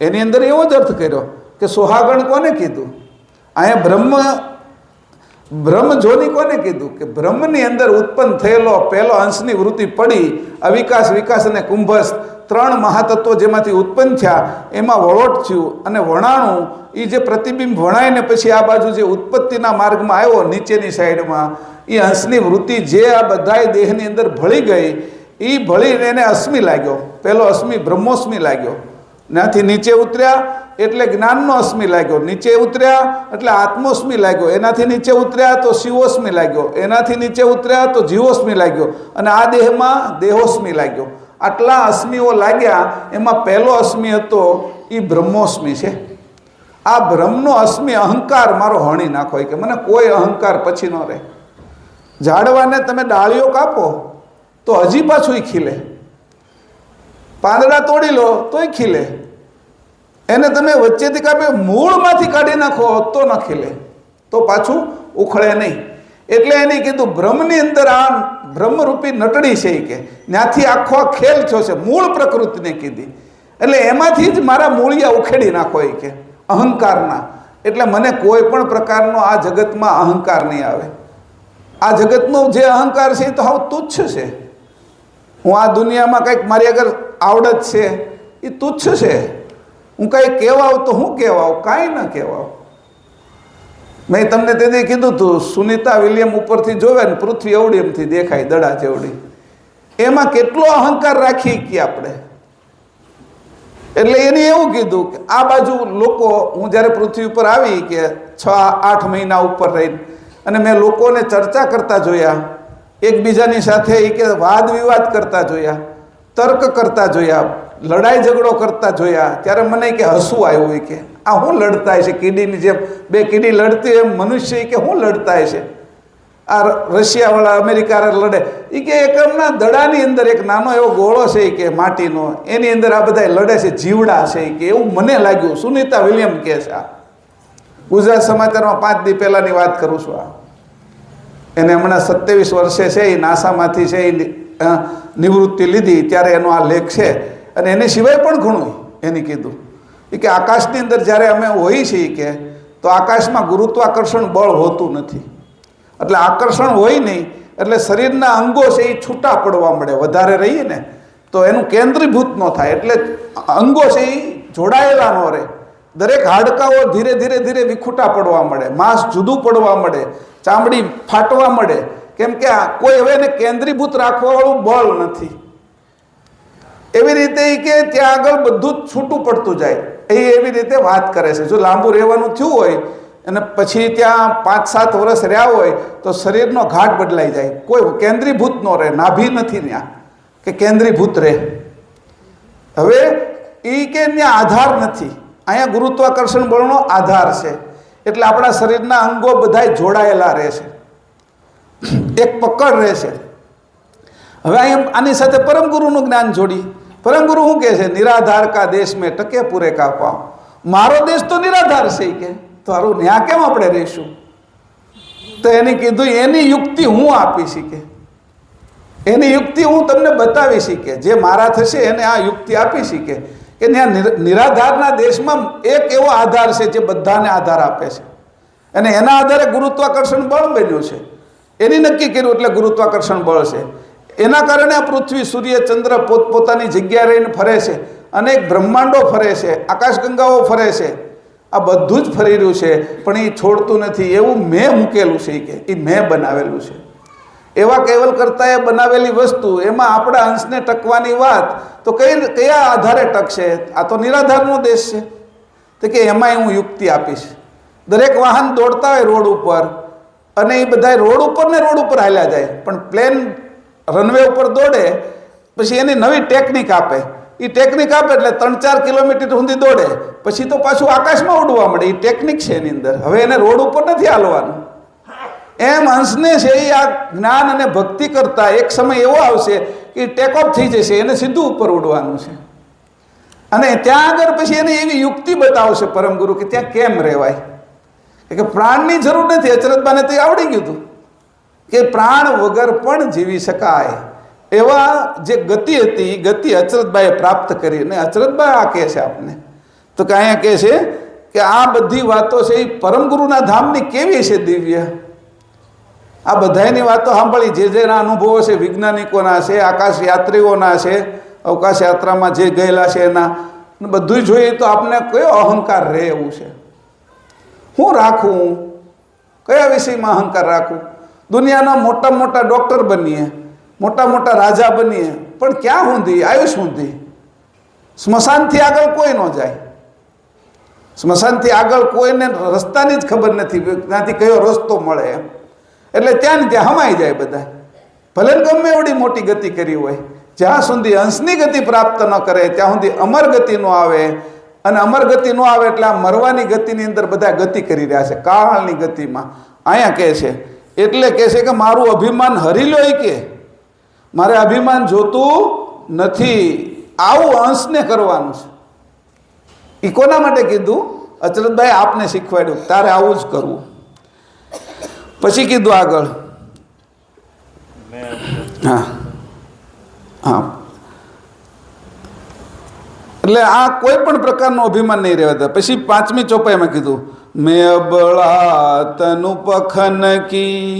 એની અંદર એવો જ અર્થ કર્યો કે સોહાગણ કોને કીધું? અહીંયા બ્રહ્મ જોની કોને કીધું? કે બ્રહ્મની અંદર ઉત્પન્ન થયેલો પહેલો અંશની વૃત્તિ પડી, અવિકાસ, વિકાસ અને કુંભસ ત્રણ મહાતત્વો જેમાંથી ઉત્પન્ન થયા એમાં વળોટ થયું અને વણાણું. એ જે પ્રતિબિંબ વણાઈને પછી આ બાજુ જે ઉત્પત્તિના માર્ગમાં આવ્યો નીચેની સાઈડમાં, એ અંશની વૃત્તિ જે આ બધાય દેહની અંદર ભળી ગઈ, એ ભળીને એને અસ્મિ લાગ્યો. પહેલો અસ્મિ બ્રહ્મોસ્મિ લાગ્યો. ત્યાંથી નીચે ઉતર્યા એટલે જ્ઞાનનો અસ્મિ લાગ્યો, નીચે ઉતર્યા એટલે આત્મોસ્મિ લાગ્યો, એનાથી નીચે ઉતર્યા તો શિવોસ્મિ લાગ્યો, એનાથી નીચે ઉતર્યા તો જીવોસ્મિ લાગ્યો, અને આ દેહમાં દેહોસ્મિ લાગ્યો. આટલા અસ્મિઓ લાગ્યા. એમાં પહેલો અસ્મિ હતો એ બ્રહ્મોસ્મિ છે. આ બ્રહ્મનો અસ્મિ અહંકાર મારો હણી નાખો કે મને કોઈ અહંકાર પછી ન રહે. ઝાડવાને તમે ડાળીઓ કાપો તો હજી પાછું ખીલે, પાંદડા તોડી લો તોય ખીલે, એને તમે વચ્ચેથી કાપી મૂળમાંથી કાઢી નાખો તો ન ખીલે, તો પાછું ઉખળે નહીં. એટલે એને કીધું બ્રહ્મની અંદર આ બ્રહ્મરૂપી નટડી છે કે ત્યાંથી આખો ખેલ થયો છે, મૂળ પ્રકૃતિને કીધી. એટલે એમાંથી જ મારા મૂળિયા ઉખેડી નાખો એ કે અહંકારના. એટલે મને કોઈ પણ પ્રકારનો આ જગતમાં અહંકાર નહીં આવે. આ જગતનો જે અહંકાર છે એ તો હાવ તુચ્છ છે. હું આ દુનિયામાં કંઈક મારી આગળ આવડત છે એ તુચ્છ છે. હું કંઈ કહેવાઉં તો હું કહેવાઉં, કાંઈ ન કહેવાઉં. મેં તમને તેથી કીધું હતું, સુનિતા વિલિયમ ઉપરથી જોવે ને પૃથ્વી એવડી એમથી દેખાય, દડા જેવડી. એમાં કેટલો અહંકાર રાખી કે આપણે. એટલે એને એવું કીધું કે આ બાજુ લોકો, હું જ્યારે પૃથ્વી ઉપર આવી કે 6-8 મહિના ઉપર રહીને, અને મેં લોકોને ચર્ચા કરતા જોયા, એકબીજાની સાથે એ કે વાદ વિવાદ કરતા જોયા, તર્ક કરતા જોયા, લડાઈ ઝઘડો કરતા જોયા, ત્યારે મને કે હસવું આવ્યું. કે આ શું લડતા છે, કીડીની જેમ બે કીડી લડતી એમ મનુષ્ય કે શું લડતા છે. આ રશિયાવાળા અમેરિકા લડે એ કે એકમના દડાની અંદર એક નાનો એવો ગોળો છે કે માટીનો, એની અંદર આ બધા લડે છે, જીવડા છે કે એવું મને લાગ્યું. સુનિતા વિલિયમ કહે છે. આ ગુજરાત સમાચારમાં 5 દી પહેલાંની વાત કરું છું. આ એને હમણાં 27 વર્ષે છે, એ નાસામાંથી છે, એ નિવૃત્તિ લીધી ત્યારે એનો આ લેખ છે. અને એને સિવાય પણ ઘણું એને કીધું એ કે આકાશની અંદર જ્યારે અમે હોઈએ છીએ કે તો આકાશમાં ગુરુત્વાકર્ષણ બળ હોતું નથી. એટલે આકર્ષણ હોય નહીં એટલે શરીરના અંગો છે એ છૂટા પડવા મળે. વધારે રહીએ ને તો એનું કેન્દ્રીભૂત ન થાય, એટલે અંગો છે એ જોડાયેલા ન રહે. દરેક હાડકાઓ ધીરે ધીરે ધીરે વિખૂટા પડવા મળે, માંસ જુદું પડવા મળે, ચામડી ફાટવા મળે. કેમ કે કોઈ હવે એને કેન્દ્રીભૂત રાખવાવાળું બળ નથી. એવી રીતે એ કે ત્યાં આગળ બધું જ છૂટું પડતું જાય. એ એવી રીતે વાત કરે છે. જો લાંબુ રહેવાનું થયું હોય અને પછી ત્યાં 5-7 વર્ષ રહ્યા હોય તો શરીરનો ઘાટ બદલાઈ જાય. કોઈ કેન્દ્રીભૂત ન રહે, નાભી નથી ત્યાં કે કેન્દ્રીભૂત રહે. હવે એ કે ત્યાં આધાર નથી. અહીંયા ગુરુત્વાકર્ષણ બળનો આધાર છે. એટલે આપણા શરીરના અંગો બધા જોડાયેલા રહે છે, એક પકડ રહે છે. હવે અહીંયા આની સાથે પરમગુરુનું જ્ઞાન જોડી. પરમગુરુ શું કહે છે? નિરાધાર કા દેશ મેં ટકે પૂરે કા પાવ. મારો દેશ તો નિરાધાર છે કે તારું ન્યા કેમ આપણે રહીશું? તો એને કીધું એની યુક્તિ હું આપી શીખે, એની યુક્તિ હું તમને બતાવી શીખે. જે મારા થશે એને આ યુક્તિ આપી શીખે કે ત્યાં નિરાધારના દેશમાં એક એવો આધાર છે જે બધાને આધાર આપે છે, અને એના આધારે ગુરુત્વાકર્ષણ બળ બન્યું છે. એની નક્કી કર્યું એટલે ગુરુત્વાકર્ષણ બળ છે. એના કારણે આ પૃથ્વી, સૂર્ય, ચંદ્ર પોતપોતાની જગ્યાએ રહીને ફરે છે. અનેક બ્રહ્માંડો ફરે છે, આકાશગંગાઓ ફરે છે. આ બધું જ ફરી રહ્યું છે, પણ એ છોડતું નથી. એવું મેં મૂકેલું છે કે એ મેં બનાવેલું છે. એવા કેવલ કરતાએ બનાવેલી વસ્તુ, એમાં આપણા અંશને ટકવાની વાત તો કયા આધારે ટકશે? આ તો નિરાધારનો દેશ છે. તો કે એમાંય હું યુક્તિ આપીશ. દરેક વાહન દોડતા હોય રોડ ઉપર, અને એ બધા રોડ ઉપર ને રોડ ઉપર હાલ્યા જાય, પણ પ્લેન રનવે ઉપર દોડે પછી એની નવી ટેકનિક આપે. એ ટેકનિક આપે એટલે 3-4 કિલોમીટર સુધી દોડે, પછી તો પાછું આકાશમાં ઉડવા મળે. એ ટેકનિક છે એની અંદર. હવે એને રોડ ઉપર નથી હાલવાનું. એમ અંશને છે એ આ જ્ઞાન અને ભક્તિ કરતા એક સમય એવો આવશે કે ટેક ઓફ થઈ જશે, એને સીધું ઉપર ઉડવાનું છે. અને ત્યાં આગળ પછી એને એવી યુક્તિ બતાવશે પરમગુરુ કે ત્યાં કેમ રહેવાય, કે પ્રાણની જરૂર નથી. અચરતબાને તો આવડી ગયું હતું કે પ્રાણ વગર પણ જીવી શકાય. એવા જે ગતિ હતી એ ગતિ અચરતબાએ પ્રાપ્ત કરી. અને અચરતબા આ કહે છે આપને તો કે અહીંયા કહે છે કે આ બધી વાતો છે એ પરમગુરુના ધામની કેવી છે, દિવ્ય. આ બધાની વાતો સાંભળી, જે જેના અનુભવો છે વૈજ્ઞાનિકોના છે, આકાશ યાત્રીઓના છે, અવકાશ યાત્રામાં જે ગયેલા છે એના, બધું જોઈએ તો આપને કયો અહંકાર રહે એવું છે. હું રાખું, કયા વિષયમાં અહંકાર રાખું? દુનિયાના મોટા મોટા ડૉક્ટર બનીએ, મોટા મોટા રાજા બનીએ, પણ ક્યાં સુધી? આયુષ સુધી. સ્મશાનથી આગળ કોઈ ન જાય. સ્મશાનથી આગળ કોઈને રસ્તાની જ ખબર નથી, ત્યાંથી કયો રસ્તો મળે એમ. એટલે ત્યાં ને ત્યાં હમાઈ જાય બધા. ભલે ગમે એવડી મોટી ગતિ કરી હોય, જ્યાં સુધી અંશની ગતિ પ્રાપ્ત ન કરે ત્યાં સુધી અમર ગતિ ન આવે. અને અમર ગતિ ન આવે એટલે આ મરવાની ગતિની અંદર બધા ગતિ કરી રહ્યા છે, કાળની ગતિમાં. અહીંયા કહે છે એટલે કહે છે કે મારું અભિમાન હરી લો, કે મારે અભિમાન જોતું નથી. આવું અંશને કરવાનું છે. એ કોના માટે કીધું? અચરતભાઈ આપને શીખવાડ્યું તારે આવું જ કરવું. પછી કીધું આગળ, હા હા, એટલે આ કોઈ પણ પ્રકારનું અભિમાન નહીં રહેવા. પછી 5મી ચોપાઈમાં કીધું, મેં અબળા તનુ પખન કી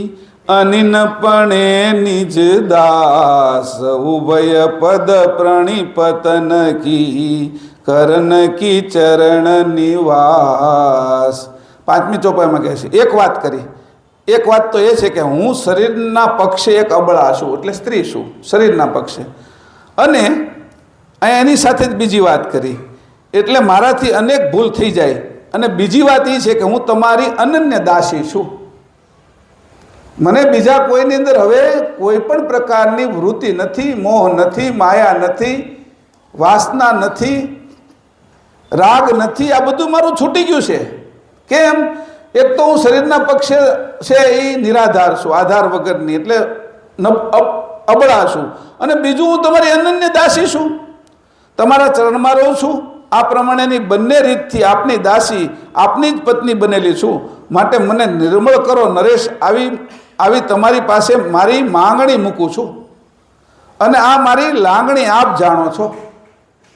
અનિનપણે નિજ દાસ ઉભય પદ પ્રણિપતન કી કર્ણ કી ચરણ નિવાસ. 5મી ચોપાઈમાં કહે છે એક વાત કરી. એક વાત તો એ છે કે હું શરીરના પક્ષે એક અબળા છું, એટલે સ્ત્રી છું શરીરના પક્ષે. અને અહીંયા એની સાથે જ બીજી વાત કરી, એટલે મારાથી અનેક ભૂલ થઈ જાય. અને બીજી વાત એ છે કે હું તમારી અનન્ય દાસી છું. મને બીજા કોઈની અંદર હવે કોઈ પણ પ્રકારની વૃત્તિ નથી, મોહ નથી, માયા નથી, વાસના નથી, રાગ નથી. આ બધું મારું છૂટી ગયું છે. કેમ? એક તો હું શરીરના પક્ષે છે એ નિરાધાર છું, આધાર વગરની, એટલે અબળા છું. અને બીજું હું તમારી અનન્ય દાસી છું, તમારા ચરણમાં રહું છું. આ પ્રમાણેની બંને રીતથી આપની દાસી, આપની જ પત્ની બનેલી છું. માટે મને નિર્મળ કરો નરેશ. આવી તમારી પાસે મારી માંગણી મૂકું છું. અને આ મારી લાગણી આપ જાણો છો.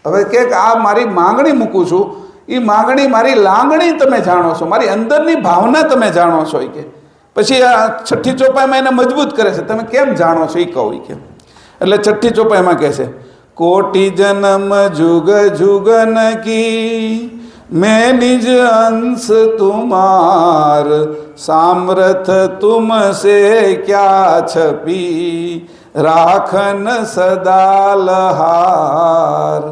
હવે કે આ મારી માંગણી મૂકું છું, એ માંગણી મારી લાગણી તમે જાણો છો, મારી અંદરની ભાવના તમે જાણો છો. કે પછી આ 6ઠ્ઠી ચોપાઈમાં એને મજબૂત કરે છે, તમે કેમ જાણો છો એ કહું. કે એટલે 6ઠ્ઠી ચોપાઈમાં કહે છે, કોટી જન્મ જુગ જુગન કી मैं निज अंश तुम्हार सामर्थ तुमसे क्या छपी राखन सदा लहार.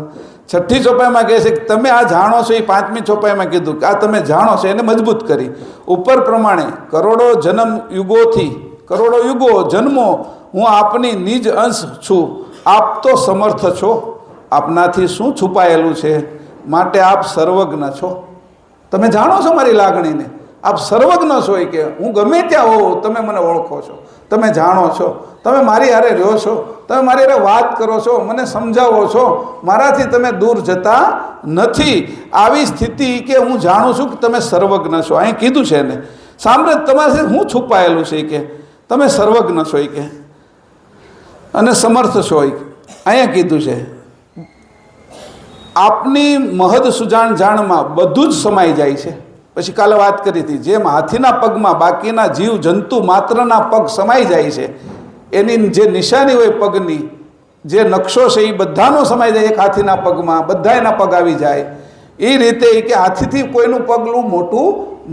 6ઠ્ઠી ચોપાઈમાં કહે છે કે તમે આ જાણો છો. એ 5મી ચોપાઈમાં કીધું કે આ તમે જાણો છો, એને મજબૂત કરી. ઉપર પ્રમાણે કરોડો જન્મ યુગોથી, કરોડો યુગો જન્મો હું આપની નિજ અંશ છું. આપ તો સમર્થ છો, આપનાથી શું છુપાયેલું છે? માટે આપ સર્વજ્ઞ છો. તમે જાણો છો મારી લાગણીને, આપ સર્વજ્ઞ છો. કે હું ગમે ત્યાં હોઉં તમે મને ઓળખો છો, તમે જાણો છો, તમે મારી હારે રહ્યો છો, તમે મારી હારે વાત કરો છો, મને સમજાવો છો, મારાથી તમે દૂર જતા નથી. આવી સ્થિતિ કે હું જાણું છું કે તમે સર્વજ્ઞ છો. અહીં કીધું છે ને સામ્રાજ્ય તમારે હું છુપાયેલું છે કે તમે સર્વજ્ઞ છો કે અને સમર્થ છો. અહીંયા કીધું છે આપની મહદ સુજાણ જાણમાં બધું જ સમાઈ જાય છે. પછી કાલે વાત કરી હતી, જેમ હાથીના પગમાં બાકીના જીવ જંતુ માત્રના પગ સમાઈ જાય છે, એની જે નિશાની હોય પગની, જે નકશો છે એ બધાનો સમાઈ જાય એક હાથીના પગમાં, બધા એના પગ આવી જાય. એ રીતે કે હાથીથી કોઈનું પગલું મોટું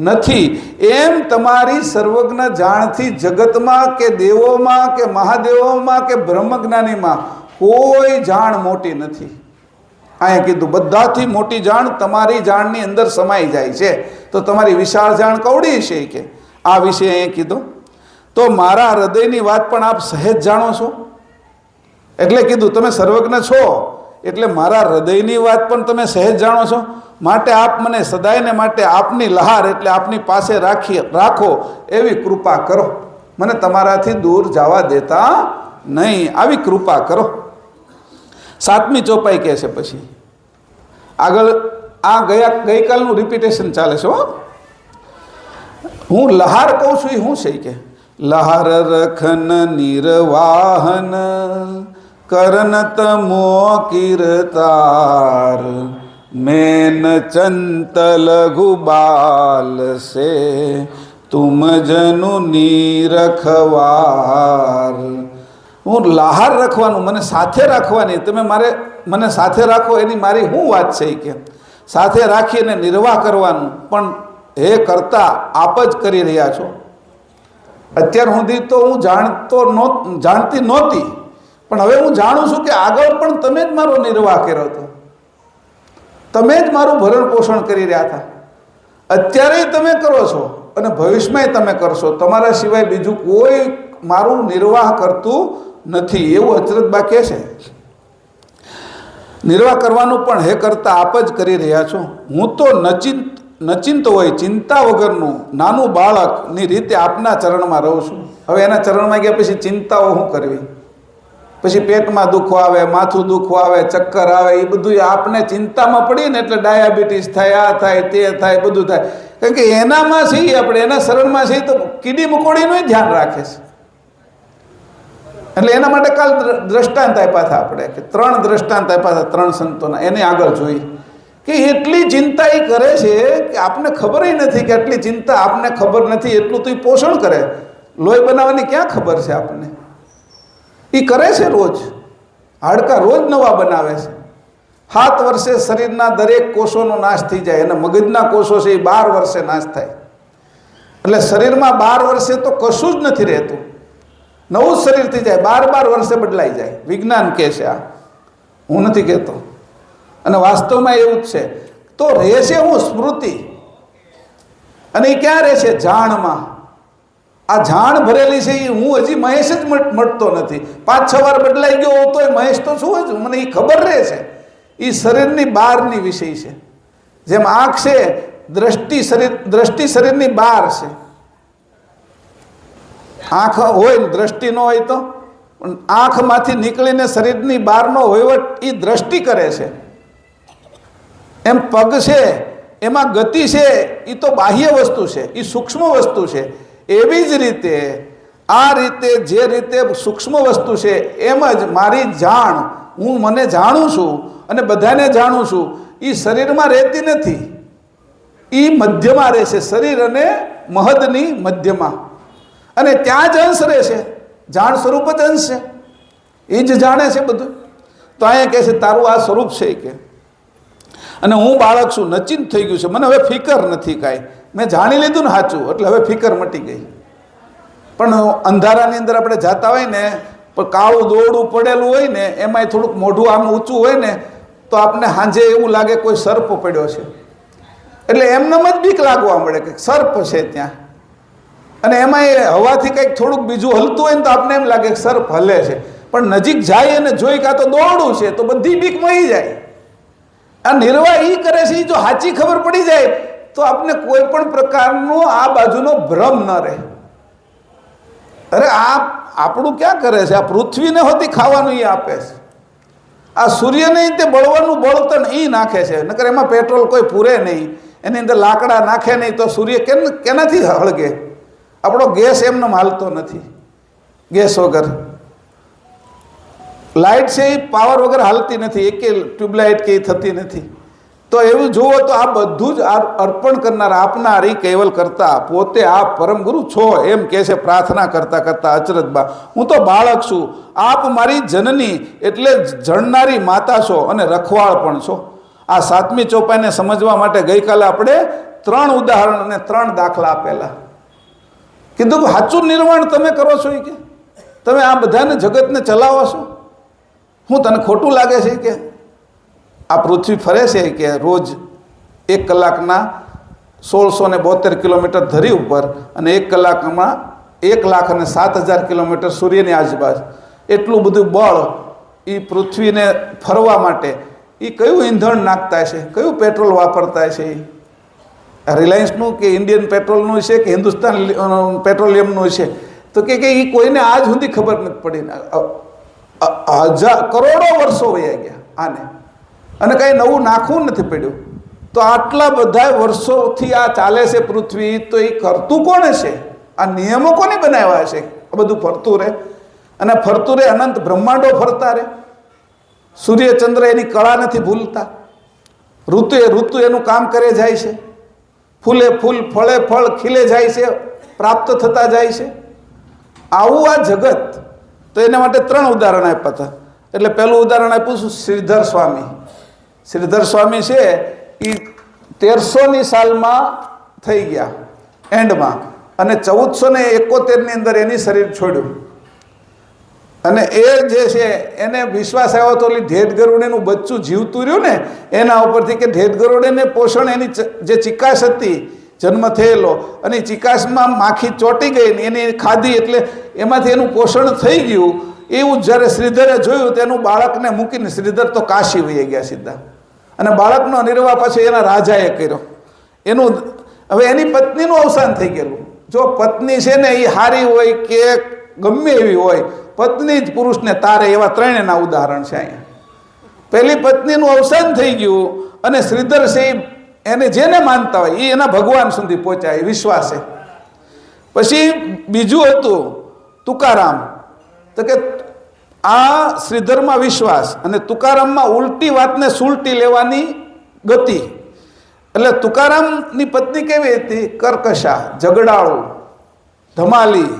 નથી. એમ તમારી સર્વજ્ઞ જાણથી જગતમાં કે દેવોમાં કે મહાદેવોમાં કે બ્રહ્મજ્ઞાનીમાં કોઈ જાણ મોટી નથી. અહીંયા કીધું બધાથી મોટી જાણ તમારી જાણની અંદર સમાઈ જાય છે. તો તમારી વિશાળ જાણ કવડી છે કે આ વિશે અહીંયા કીધું. તો મારા હૃદયની વાત પણ આપ સહેજ જાણો છો. એટલે કીધું તમે સર્વજ્ઞ છો એટલે મારા હૃદયની વાત પણ તમે સહેજ જાણો છો. માટે આપ મને સદાયને માટે આપની લહાર એટલે આપની પાસે રાખો એવી કૃપા કરો. મને તમારાથી દૂર જવા દેતા નહીં, આવી કૃપા કરો. 7મી ચોપાઈ કહે છે પછી આગળ આ ગઈકાલનું રિપીટેશન ચાલે છે. હું લહાર કહું છું એ શું છે કે લહાર રખન નિર્વાહન કરન તમો કીર્તાર મેન ચંતલ ગુબાલ સે તુમ જનુ નિરખવાર. હું લહાર રાખવાનું, મને સાથે રાખવાની, તમે મને સાથે રાખો એની મારી શું વાત છે કે સાથે રાખીને નિર્વાહ કરવાનું. પણ હે કરતા આપ જ કરી રહ્યા છો. અત્યાર સુધી તો હું જાણતી નહોતી, પણ હવે હું જાણું છું કે આગળ પણ તમે જ મારો નિર્વાહ કર્યો હતો. તમે જ મારું ભરણ પોષણ કરી રહ્યા હતા, અત્યારે તમે કરો છો અને ભવિષ્યમાં તમે કરશો. તમારા સિવાય બીજું કોઈ મારું નિર્વાહ કરતું નથી, એવું અચરતબા કહે છે. નિર્વાહ કરવાનું પણ હે કરતા આપ જ કરી રહ્યા છો. હું તો નચિંત હોય ચિંતા વગરનું નાનું બાળકની રીતે આપના ચરણમાં રહું છું. હવે એના ચરણમાં ગયા પછી ચિંતાઓ શું કરવી? પછી પેટમાં દુખો આવે, માથું દુખો આવે, ચક્કર આવે, એ બધું આપને ચિંતામાં પડી ને એટલે ડાયાબિટીસ થાય, આ થાય, તે થાય, બધું થાય. કારણ કે એનામાં છીએ આપણે, એના શરણમાં છીએ તો કીડી મકોડીનું ધ્યાન રાખે છે. એટલે એના માટે કાલ દ્રષ્ટાંત આપ્યા હતા આપણે, કે 3 દ્રષ્ટાંત આપ્યા હતા 3 સંતોના. એને આગળ જોઈ કે એટલી ચિંતા એ કરે છે કે આપને ખબર નથી કે આટલી ચિંતા આપને ખબર નથી, એટલું તો એ પોષણ કરે. લોહી બનાવવાની ક્યાં ખબર છે આપને? એ કરે છે રોજ, હાડકા રોજ નવા બનાવે છે. 7 વર્ષે શરીરના દરેક કોષોનો નાશ થઈ જાય, અને મગજના કોષો છે એ 12 વર્ષે નાશ થાય. એટલે શરીરમાં 12 વર્ષે તો કશું જ નથી રહેતું, નવું શરીર થઈ જાય, 12 વર્ષે બદલાઈ જાય. વિજ્ઞાન કહે છે, આ હું નથી કહેતો. અને વાસ્તવમાં એવું જ છે. તો રહેશે હું સ્મૃતિ, અને એ ક્યાં રહેશે? જાણમાં. આ જાણ ભરેલી છે એ હું હજી મહેશ જ મટતો નથી. 5-6 વાર બદલાઈ ગયો તો એ મહેશ તો શું જ, મને એ ખબર રહે છે. એ શરીરની બહારની વિષય છે. જેમ આંખ છે, દ્રષ્ટિ શરીરની બહાર છે. આંખ હોય ને દ્રષ્ટિ ન હોય તો આંખમાંથી નીકળીને શરીરની બહારનો વહીવટ એ દ્રષ્ટિ કરે છે. એમ પગ છે, એમાં ગતિ છે, એ તો બાહ્ય વસ્તુ છે, એ સૂક્ષ્મ વસ્તુ છે. એવી જ રીતે આ રીતે જે રીતે સૂક્ષ્મ વસ્તુ છે એમ જ મારી જાણ, હું મને જાણું છું અને બધાને જાણું છું, એ શરીરમાં રહેતી નથી, એ મધ્યમાં રહેશે. શરીર અને મહદની મધ્યમાં, અને ત્યાં જ અંશ રહેશે. જાણ સ્વરૂપ જ અંશ છે, એ જ જાણે છે બધું. તો અહીંયા કહે છે તારું આ સ્વરૂપ છે કે, અને હું બાળક છું, નચિંત થઈ ગયું છે, મને હવે ફિકર નથી કાંઈ, મેં જાણી લીધું ને સાચું, એટલે હવે ફિકર મટી ગઈ. પણ અંધારાની અંદર આપણે જાતા હોય ને, પણ કાળું દોરડું પડેલું હોય ને, એમાંય થોડુંક મોઢું આમ ઊંચું હોય ને, તો આપણને સાંજે એવું લાગે કોઈ સર્પ પડ્યો છે. એટલે એમનામ જ બીક લાગવા મળે કે સર્પ છે ત્યાં. અને એમાં એ હવાથી કંઈક થોડુંક બીજું હલતું હોય ને તો આપણને એમ લાગે કે સર્પ હલે છે. પણ નજીક જાય અને જોઈ કાં તો દોરડું છે તો બધી બીક મળી જાય. આ નિર્વાહ એ કરે છે, જો સાચી ખબર પડી જાય તો આપને કોઈ પણ પ્રકારનો આ બાજુનો ભ્રમ ન રહે. અરે આ આપણું ક્યાં કરે છે? આ પૃથ્વીને હોતી ખાવાનું એ આપે છે. આ સૂર્યને તે બળવાનું બળતણ એ નાખે છે, નકર એમાં પેટ્રોલ કોઈ પૂરે નહીં, એની અંદર લાકડા નાખે નહીં તો સૂર્ય કેનાથી હળગે? આપણો ગેસ એમને હાલતો નથી, ગેસ વગર. લાઇટ છે એ પાવર વગર હાલતી નથી, એકે ટ્યુબલાઇટ કે થતી નથી. તો એવું જુઓ તો આ બધું જ અર્પણ કરનાર, આપનાર, એ કેવલ કરતા પોતે આપ પરમ ગુરુ છો, એમ કહે છે પ્રાર્થના કરતા કરતા અચરતબા. હું તો બાળક છું, આપ મારી જનની એટલે જણનારી માતા છો અને રખવાળ પણ છો. આ 7મી ચોપાઈને સમજવા માટે ગઈકાલે આપણે 3 ઉદાહરણ અને 3 દાખલા આપેલા. કીધું કે સાચું નિર્વાણ તમે કરો છો, કે તમે આ બધાને જગતને ચલાવો છો. હું તને ખોટું લાગે છે કે આ પૃથ્વી ફરે છે કે રોજ 1 કલાકના 1672 કિલોમીટર ધરી ઉપર અને 1 કલાકમાં 1,07,000 કિલોમીટર સૂર્યની આજુબાજુ, એટલું બધું બળ એ પૃથ્વીને ફરવા માટે એ કયું ઈંધણ નાખતા છે, કયું પેટ્રોલ વાપરતા છે? રિલાયન્સનું કે ઇન્ડિયન પેટ્રોલનું છે કે હિન્દુસ્તાન પેટ્રોલિયમનું છે? તો કે એ કોઈને આજ સુધી ખબર નથી પડી. કરોડો વર્ષો વયા ગયા આને, અને કંઈ નવું નાખવું નથી પડ્યું. તો આટલા બધા વર્ષોથી આ ચાલે છે પૃથ્વી, તો એ કરતું કોણે છે? આ નિયમો કોને બનાવ્યા છે? આ બધું ફરતું રહે, અને ફરતું રહે, અનંત બ્રહ્માંડો ફરતા રહે. સૂર્ય ચંદ્ર એની કળા નથી ભૂલતા, ઋતુ એનું કામ કરે જાય છે, ફૂલે ફૂલ, ફળે ફળ, ખીલે જાય છે, પ્રાપ્ત થતા જાય છે. આવું આ જગત. તો એના માટે 3 ઉદાહરણ આપ્યા હતા. એટલે પહેલું ઉદાહરણ આપ્યું છું શ્રીધર સ્વામી. શ્રીધર સ્વામી છે એ 1300ની સાલમાં થઈ ગયા એન્ડમાં, અને 1471ની અંદર એની શરીર છોડ્યું. અને એ જે છે એને વિશ્વાસ આવ્યો તો ઓલી ઢેઢ ગરુડેનું બચ્ચું જીવતું રહ્યું ને એના ઉપરથી કે ઢેઢ ગરુડેને પોષણ એની જે ચિકાસ હતી જન્મ થયેલો અને ચિકાસમાં માખી ચોંટી ગઈ ને એને ખાધી એટલે એમાંથી એનું પોષણ થઈ ગયું. એવું જ્યારે શ્રીધરે જોયું તેનું બાળકને મૂકીને શ્રીધર તો કાશી વહી ગયા સીધા. અને બાળકનો નિર્વાહ પછી એના રાજાએ કર્યો. એનું હવે એની પત્નીનું અવસાન થઈ ગયેલું. જો પત્ની છે ને એ હારી હોય કે ગમે એવી હોય, પત્ની જ પુરુષને તારે, એવા ત્રણેયના ઉદાહરણ છે અહીંયા. પહેલી પત્નીનું અવસાન થઈ ગયું અને શ્રીધર છે એને જેને માનતા હોય એ એના ભગવાન સુધી પહોંચ્યા એ વિશ્વાસે. પછી બીજું હતું તુકારામ. તો કે આ શ્રીધરમાં વિશ્વાસ અને તુકારામમાં ઉલટી વાતને સુલટી લેવાની ગતિ. એટલે તુકારામની પત્ની કેવી હતી? કર્કશા, ઝઘડાળુ, ધમાલી,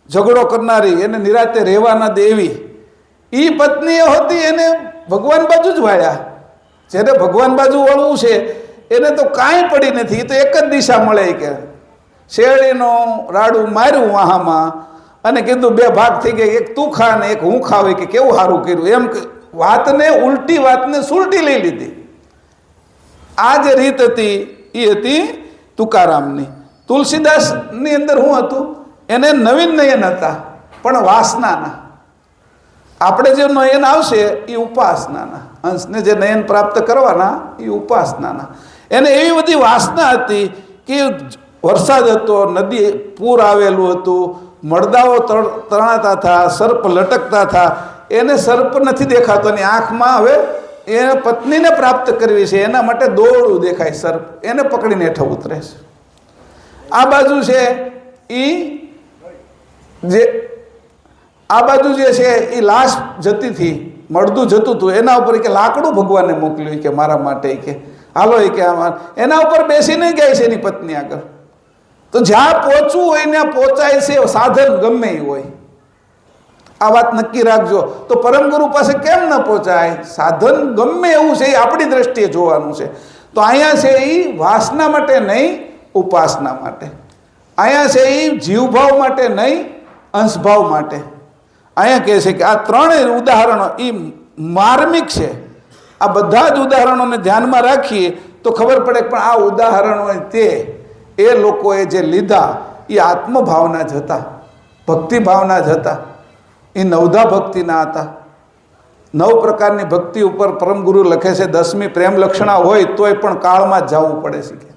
ઝઘડો કરનારી, એને નિરાતે રહેવા ન દેવી. એ પત્નીઓ હતી એને ભગવાન બાજુ જ વાળ્યા. જેને ભગવાન બાજુ વળવું છે એને તો કાંઈ પડી નથી. એ તો એક જ દિશા મળે કે શેરડીનો રાડું માર્યું વાહામાં અને કીધું બે ભાગ થઈ ગયા, એક તું ખા ને એક હું ખાવે, કે કેવું સારું કર્યું. એમ વાતને ઉલટી વાતને સુલટી લઈ લીધી. આ જે રીત હતી એ હતી તુકારામની. તુલસીદાસની અંદર શું હતું? એને નવીન નયન હતા પણ વાસનાના. આપણે જે નયન આવશે એ ઉપાસનાના. અંશને જે નયન પ્રાપ્ત કરવાના એ ઉપાસનાના. એને એવી બધી વાસના હતી કે વરસાદ હતો, નદી પૂર આવેલું હતું, મળદાઓ તણાતા હતા, સર્પ લટકતા હતા. એને સર્પ નથી દેખાતો એની આંખમાં. હવે એને પત્નીને પ્રાપ્ત કરવી છે એના માટે દોરડું દેખાય સર્પ, એને પકડીને હેઠળ ઉતરે છે. આ બાજુ છે એ જે આ બાજુ જે છે એ લાશ જતી હતી, મળદું જતું હતું, એના ઉપર કે લાકડું ભગવાનને મોકલ્યું કે મારા માટે, કે હાલો એ કે એના ઉપર બેસીને ગયા છે એની પત્ની આગળ. તો જ્યાં પહોંચવું હોય ને પહોંચાય છે, સાધન ગમે એ હોય. આ વાત નક્કી રાખજો. તો પરમગુરુ પાસે કેમ ન પહોંચાય? સાધન ગમે એવું છે એ આપણી દ્રષ્ટિએ જોવાનું છે. તો અહીંયા છે એ વાસના માટે નહીં, ઉપાસના માટે. અહીંયા છે એ જીવભાવ માટે નહીં, અંશભાવ માટે. અહીંયા કહે છે કે આ ત્રણેય ઉદાહરણો એ માર્મિક છે. આ બધા જ ઉદાહરણોને ધ્યાનમાં રાખીએ તો ખબર પડે પણ આ ઉદાહરણો તે એ લોકોએ જે લીધા એ આત્મભાવના જ હતા, ભક્તિ ભાવના જ હતા. એ નવધા ભક્તિના હતા. 9 પ્રકારની ભક્તિ ઉપર પરમગુરુ લખે છે 10મી પ્રેમ લક્ષણા હોય તોય પણ કાળમાં જ જવું પડે છે.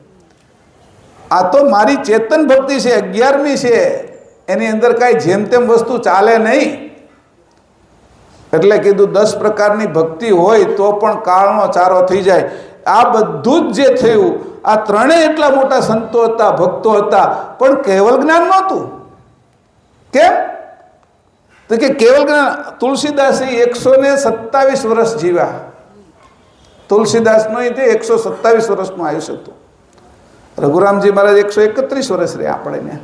આ તો મારી ચેતન ભક્તિ છે, 11મી છે, એની અંદર કાંઈ જેમ તેમ વસ્તુ ચાલે નહીં. એટલે કીધું 10 પ્રકારની ભક્તિ હોય તો પણ કાળનો ચારો થઈ જાય. આ બધું જ જે થયું, આ ત્રણેય એટલા મોટા સંતો હતા, ભક્તો હતા, પણ કેવલ જ્ઞાન નહોતું. કેમ? તો કે કેવલ જ્ઞાન. તુલસીદાસે 127 વર્ષ જીવ્યા. તુલસીદાસનો તે 127 વર્ષનું આયુષ્ય હતું. રઘુરામજી મહારાજ 131 વર્ષ રહ્યા આપણે.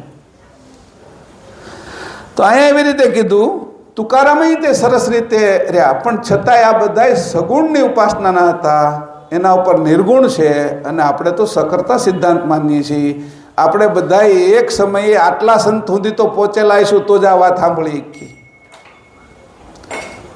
તો અહીંયા એવી રીતે કીધું, તુકારામ તે સરસ રીતે રહ્યા, પણ છતાંય આ બધા સગુણની ઉપાસનાના હતા. એના ઉપર નિર્ગુણ છે અને આપણે તો સકર્તા સિદ્ધાંત માનીએ છીએ. આપણે બધા એક સમયે આટલા સંત સુધી તો પહોંચેલા આવીશું તો જ આ વાત સાંભળી.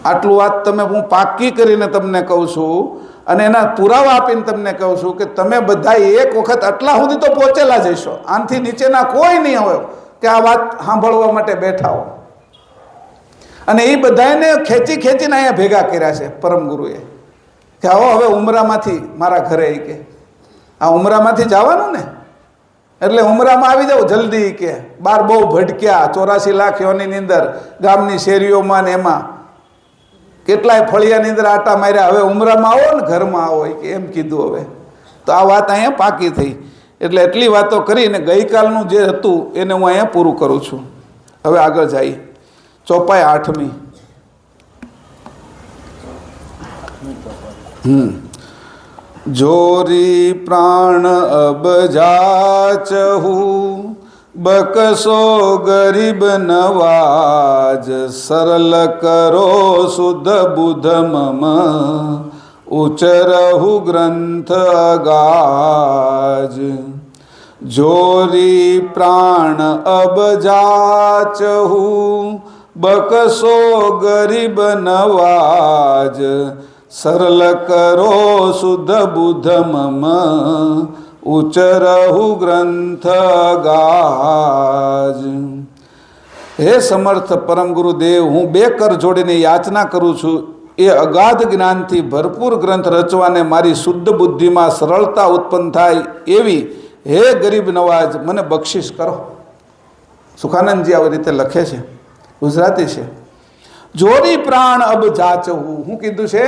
આટલું વાત તમે હું પાકી કરીને તમને કહું છું અને એના પુરાવા આપીને તમને કહું છું કે તમે બધા એક વખત આટલા સુધી તો પહોંચેલા જઈશો. આનાથી નીચેના કોઈ નહીં હોય કે આ વાત સાંભળવા માટે બેઠા હો. અને એ બધાને ખેંચી ખેંચીને અહીંયા ભેગા કર્યા છે પરમગુરુએ કે આવો હવે ઉમરામાંથી મારા ઘરે. કે આ ઉમરામાંથી જવાનું ને, એટલે ઉમરામાં આવી જાવ જલ્દી. કે બાર બહુ ભટક્યા, 84 લાખ યોની અંદર, ગામની શેરીઓમાં ને એમાં કેટલાય ફળિયાની અંદર આટા માર્યા. હવે ઉમરામાં આવો ને ઘરમાં આવો કે એમ કીધું. હવે તો આ વાત અહીંયા પાકી થઈ. એટલે એટલી વાતો કરીને ગઈકાલનું જે હતું એને હું અહીંયા પૂરું કરું છું. હવે આગળ જઈએ. ચોપાઈ 8મી. જોરી પ્રાણ અબ જાચહુ, બકસો ગરીબ નવાજ, સરલ કરો શુદ્ધ બુધ મમ, ઉચરહુ ગ્રંથ અગાજ. જોરી પ્રાણ અબ જાચહુ, બકસો ગરીબ નવાજ, સરલ કરો શુદ્ધ બુદ્ધ મમ, ઉચરહુ ગ્રંથ ગાજ. હે સમર્થ પરમ ગુરુદેવ, હું બે કર જોડીને યાચના કરું છું, એ અગાધ જ્ઞાનથી ભરપૂર ગ્રંથ રચવાને મારી શુદ્ધ બુદ્ધિમાં સરળતા ઉત્પન્ન થાય એવી હે ગરીબ નવાજ મને બક્ષિસ કરો. સુખાનંદજી આવી રીતે લખે છે, ગુજરાતી છે. જોડી પ્રાણ અબ જાચવું, હું કીધું છે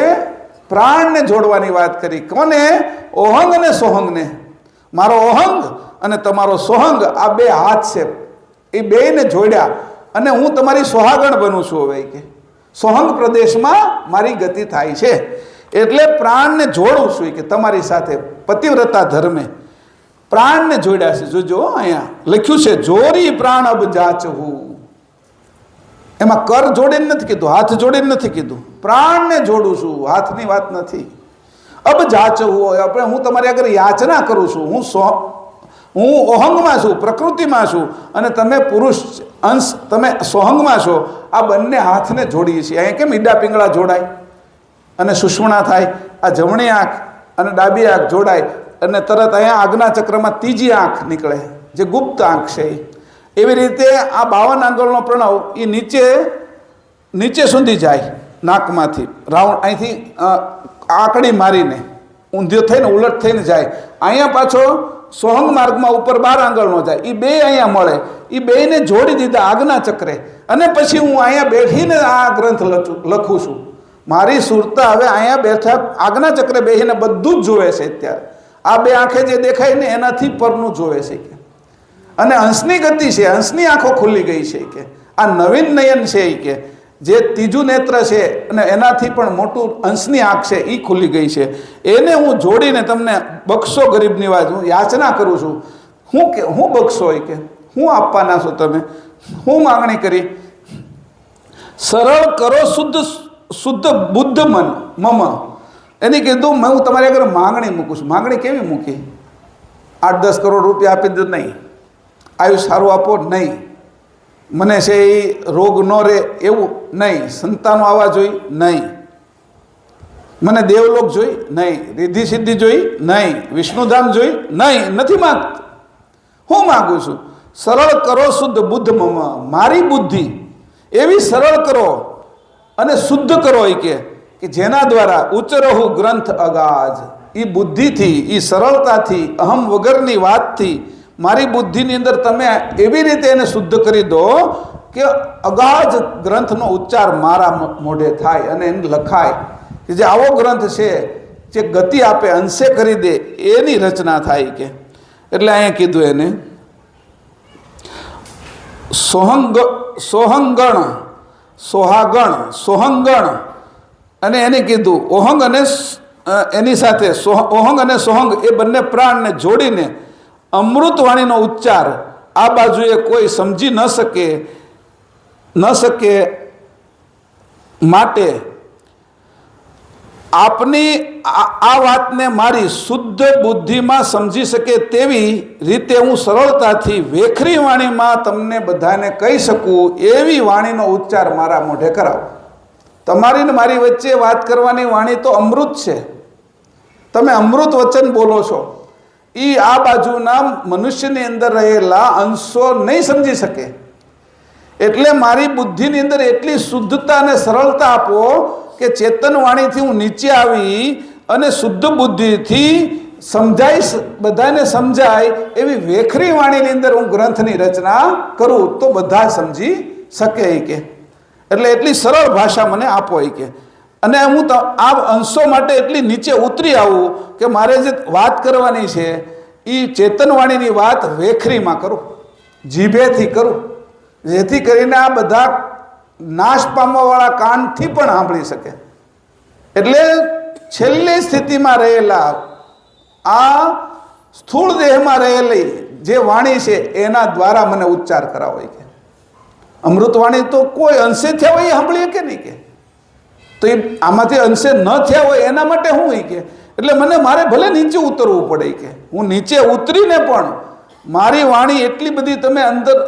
પ્રાણને જોડવાની વાત કરી. કોને? ઓહંગ અને સોહંગને. મારો ઓહંગ અને તમારો સોહંગ, આ બે હાથ છે, એ બેયને જોડ્યા અને હું તમારી સોહાગણ બનું છું. હવે કે સોહંગ પ્રદેશમાં મારી ગતિ થાય છે, એટલે પ્રાણને જોડું છું કે તમારી સાથે પતિવ્રતા ધર્મે પ્રાણને જોડ્યા છે. જોજો અહીંયા લખ્યું છે જોરી પ્રાણ અબ જાચવું. એમાં કર જોડીને નથી કીધું, હાથ જોડીને નથી કીધું, પ્રાણને જોડું છું, હાથની વાત નથી. અબ જાચવું, આપણે હું તમારી આગળ યાચના કરું છું. હું ઓહંગમાં છું, પ્રકૃતિમાં છું, અને તમે પુરુષ અંશ, તમે સોહંગમાં છો. આ બંને હાથને જોડીએ છીએ. અહીંયા કેમ ઈડા પિંગળા જોડાય અને સુષુમ્ના થાય, આ જમણી આંખ અને ડાબી આંખ જોડાય અને તરત અહીંયા આજ્ઞા ચક્રમાં ત્રીજી આંખ નીકળે, જે ગુપ્ત આંખ છે. એવી રીતે આ 52 આંગળનો પ્રણવ એ નીચે સુધી જાય નાકમાંથી, રાઉન્ડ અહીંથી આંકડી મારીને ઊંધો થઈને ઉલટ થઈને જાય. અહીંયા પાછો સોહંગ માર્ગમાં ઉપર 12 આંગળનો જાય, એ બે અહીંયા મળે, એ બેને જોડી દીધા આજ્ઞા ચક્રે. અને પછી હું અહીંયા બેઠીને આ ગ્રંથ લખું છું. મારી સુરતા હવે અહીંયા બેઠા આજ્ઞા ચક્રે બેસીને બધું જ જોવે છે. અત્યારે આ બે આંખે જે દેખાય ને એનાથી પરનું જોવે છે કે, અને હંસની ગતિ છે, હંસની આંખો ખુલ્લી ગઈ છે કે, આ નવીન નયન છે કે, જે ત્રીજું નેત્ર છે અને એનાથી પણ મોટું હંસની આંખ છે એ ખુલ્લી ગઈ છે. એને હું જોડીને તમને બક્ષો ગરીબની વાત હું યાચના કરું છું. હું બક્ષો હોય કે હું આપવાના છો, તમે હું માંગણી કરી? સરળ કરો શુદ્ધ બુદ્ધ મન મમ. એની કીધું હું તમારી આગળ માંગણી મૂકું છું. માંગણી કેવી મૂકી? 8-10 કરોડ રૂપિયા આપી દો નહીં, આયુષ સારું આપો નહીં, મને છે એ રોગ ન રહે એવું નહીં, સંતાનો આવવા જોઈ નહીં, મને દેવલોક જોઈ નહીં, રિદ્ધિ સિદ્ધિ જોઈ નહીં, વિષ્ણુધામ જોઈ નહીં, નથી માગતો. હું માગું છું સરળ કરો શુદ્ધ બુદ્ધ મમ. મારી બુદ્ધિ એવી સરળ કરો અને શુદ્ધ કરો કે જેના દ્વારા ઉચ્ચરહુ ગ્રંથ અગાજ. એ બુદ્ધિથી, એ સરળતાથી, અહમ વગરની વાતથી મારી બુદ્ધિની અંદર તમે એવી રીતે એને શુદ્ધ કરી દો કે અગાજ ગ્રંથનો ઉચ્ચાર મારા મોઢે થાય અને એને લખાય. કે જે આવો ગ્રંથ છે જે ગતિ આપે, અંશે કરી દે, એની રચના થાય કે. એટલે અહીંયા કીધું એને સોહંગણ, સોહંગણ, અને એને કીધું ઓહંગ અને એની સાથે ઓહંગ અને સોહંગ એ બંને પ્રાણને જોડીને અમૃતવાણીનો ઉચ્ચાર આ બાજુએ કોઈ સમજી ન શકે માટે આપની આ વાતને મારી શુદ્ધ બુદ્ધિમાં સમજી શકે તેવી રીતે હું સરળતાથી વેખરી વાણીમાં તમને બધાને કહી શકું એવી વાણીનો ઉચ્ચાર મારા મોઢે કરાવો. તમારી ને મારી વચ્ચે વાત કરવાની વાણી તો અમૃત છે. તમે અમૃત વચન બોલો છો. એ આ બાજુના મનુષ્યની અંદર રહેલા અંશો નહીં સમજી શકે. એટલે મારી બુદ્ધિની અંદર એટલી શુદ્ધતા અને સરળતા આપો કે ચેતન વાણીથી હું નીચે આવી અને શુદ્ધ બુદ્ધિથી સમજાય, બધાને સમજાય એવી વેખરી વાણીની અંદર હું ગ્રંથની રચના કરું તો બધા સમજી શકે કે. એટલે એટલી સરળ ભાષા મને આપો કે. અને હું આ અંશો માટે એટલી નીચે ઉતરી આવું કે મારે જે વાત કરવાની છે એ ચેતનવાણીની વાત વેખરીમાં કરું, જીભેથી કરું, જેથી કરીને આ બધા નાશ પામવાવાળા કાનથી પણ સાંભળી શકે. એટલે છેલ્લી સ્થિતિમાં રહેલા આ સ્થૂળ દેહમાં રહેલી જે વાણી છે એના દ્વારા મને ઉચ્ચાર કરાવો કે. અમૃતવાણી તો કોઈ અંશે થયા હોય એ સાંભળીએ કે નહીં કે. તો એ આમાંથી અંશે ન થયા હોય એના માટે હું કે. એટલે મારે ભલે નીચે ઉતરવું પડે કે. હું નીચે ઉતરીને પણ મારી વાણી એટલી બધી તમે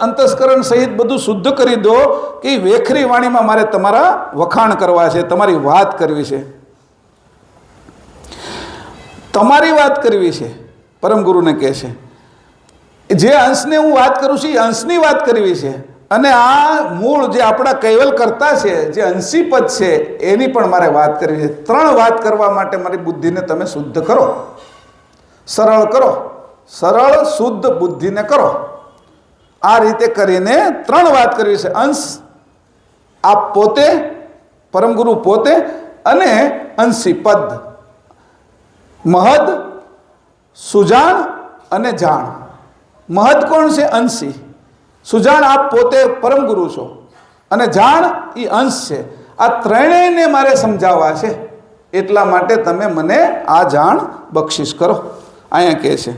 અંતસ્કરણ સહિત બધું શુદ્ધ કરી દો કે એ વેખરી વાણીમાં મારે તમારા વખાણ કરવા છે, તમારી વાત કરવી છે, તમારી વાત કરવી છે. પરમ ગુરુને કહે છે જે અંશને હું વાત કરું છું એ અંશની વાત કરવી છે, અને આ મૂળ જે આપણા કૈવલ કરતા છે, જે અંશી પદ છે, એની પણ મારે વાત કરવી છે. 3 વાત કરવા માટે મારી બુદ્ધિને તમે શુદ્ધ કરો, સરળ કરો, સરળ શુદ્ધ બુદ્ધિને કરો. આ રીતે કરીને 3 વાત કરવી છે. અંશ આપ પોતે, પરમ ગુરુ પોતે, અને અંશી પદ, મહદ, સુજાણ અને જાણ. મહદ કોણ છે? અંશી. સુજાણ આપ પોતે પરમ ગુરુ છો, અને જાણ એ અંશ છે. આ ત્રણેયને મારે સમજાવવા છે, એટલા માટે તમે મને આ જાણ બક્ષિસ કરો. અહીંયા કહે છે.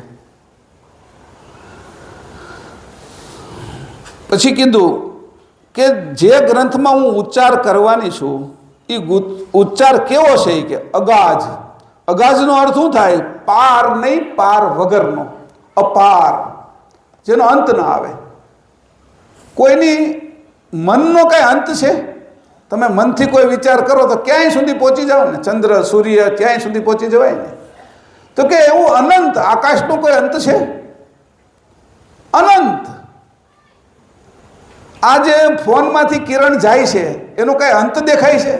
પછી કીધું કે જે ગ્રંથમાં હું ઉચ્ચાર કરવાની છું એ ઉચ્ચાર કેવો છે? કે અગાજ. અગાજનો અર્થ શું થાય? પાર નહીં, પાર વગરનો, અપાર, જેનો અંત ના આવે. કોઈની મનનો કઈ અંત છે? તમે મનથી કોઈ વિચાર કરો તો ક્યાંય સુધી પહોંચી જાઓ ને, ચંદ્ર સૂર્ય ક્યાંય સુધી પહોંચી જવાય ને. તો કે એવું અનંત આકાશનો કોઈ અંત છે? અનંત. આ જે ફોનમાંથી કિરણ જાય છે એનો કઈ અંત દેખાય છે?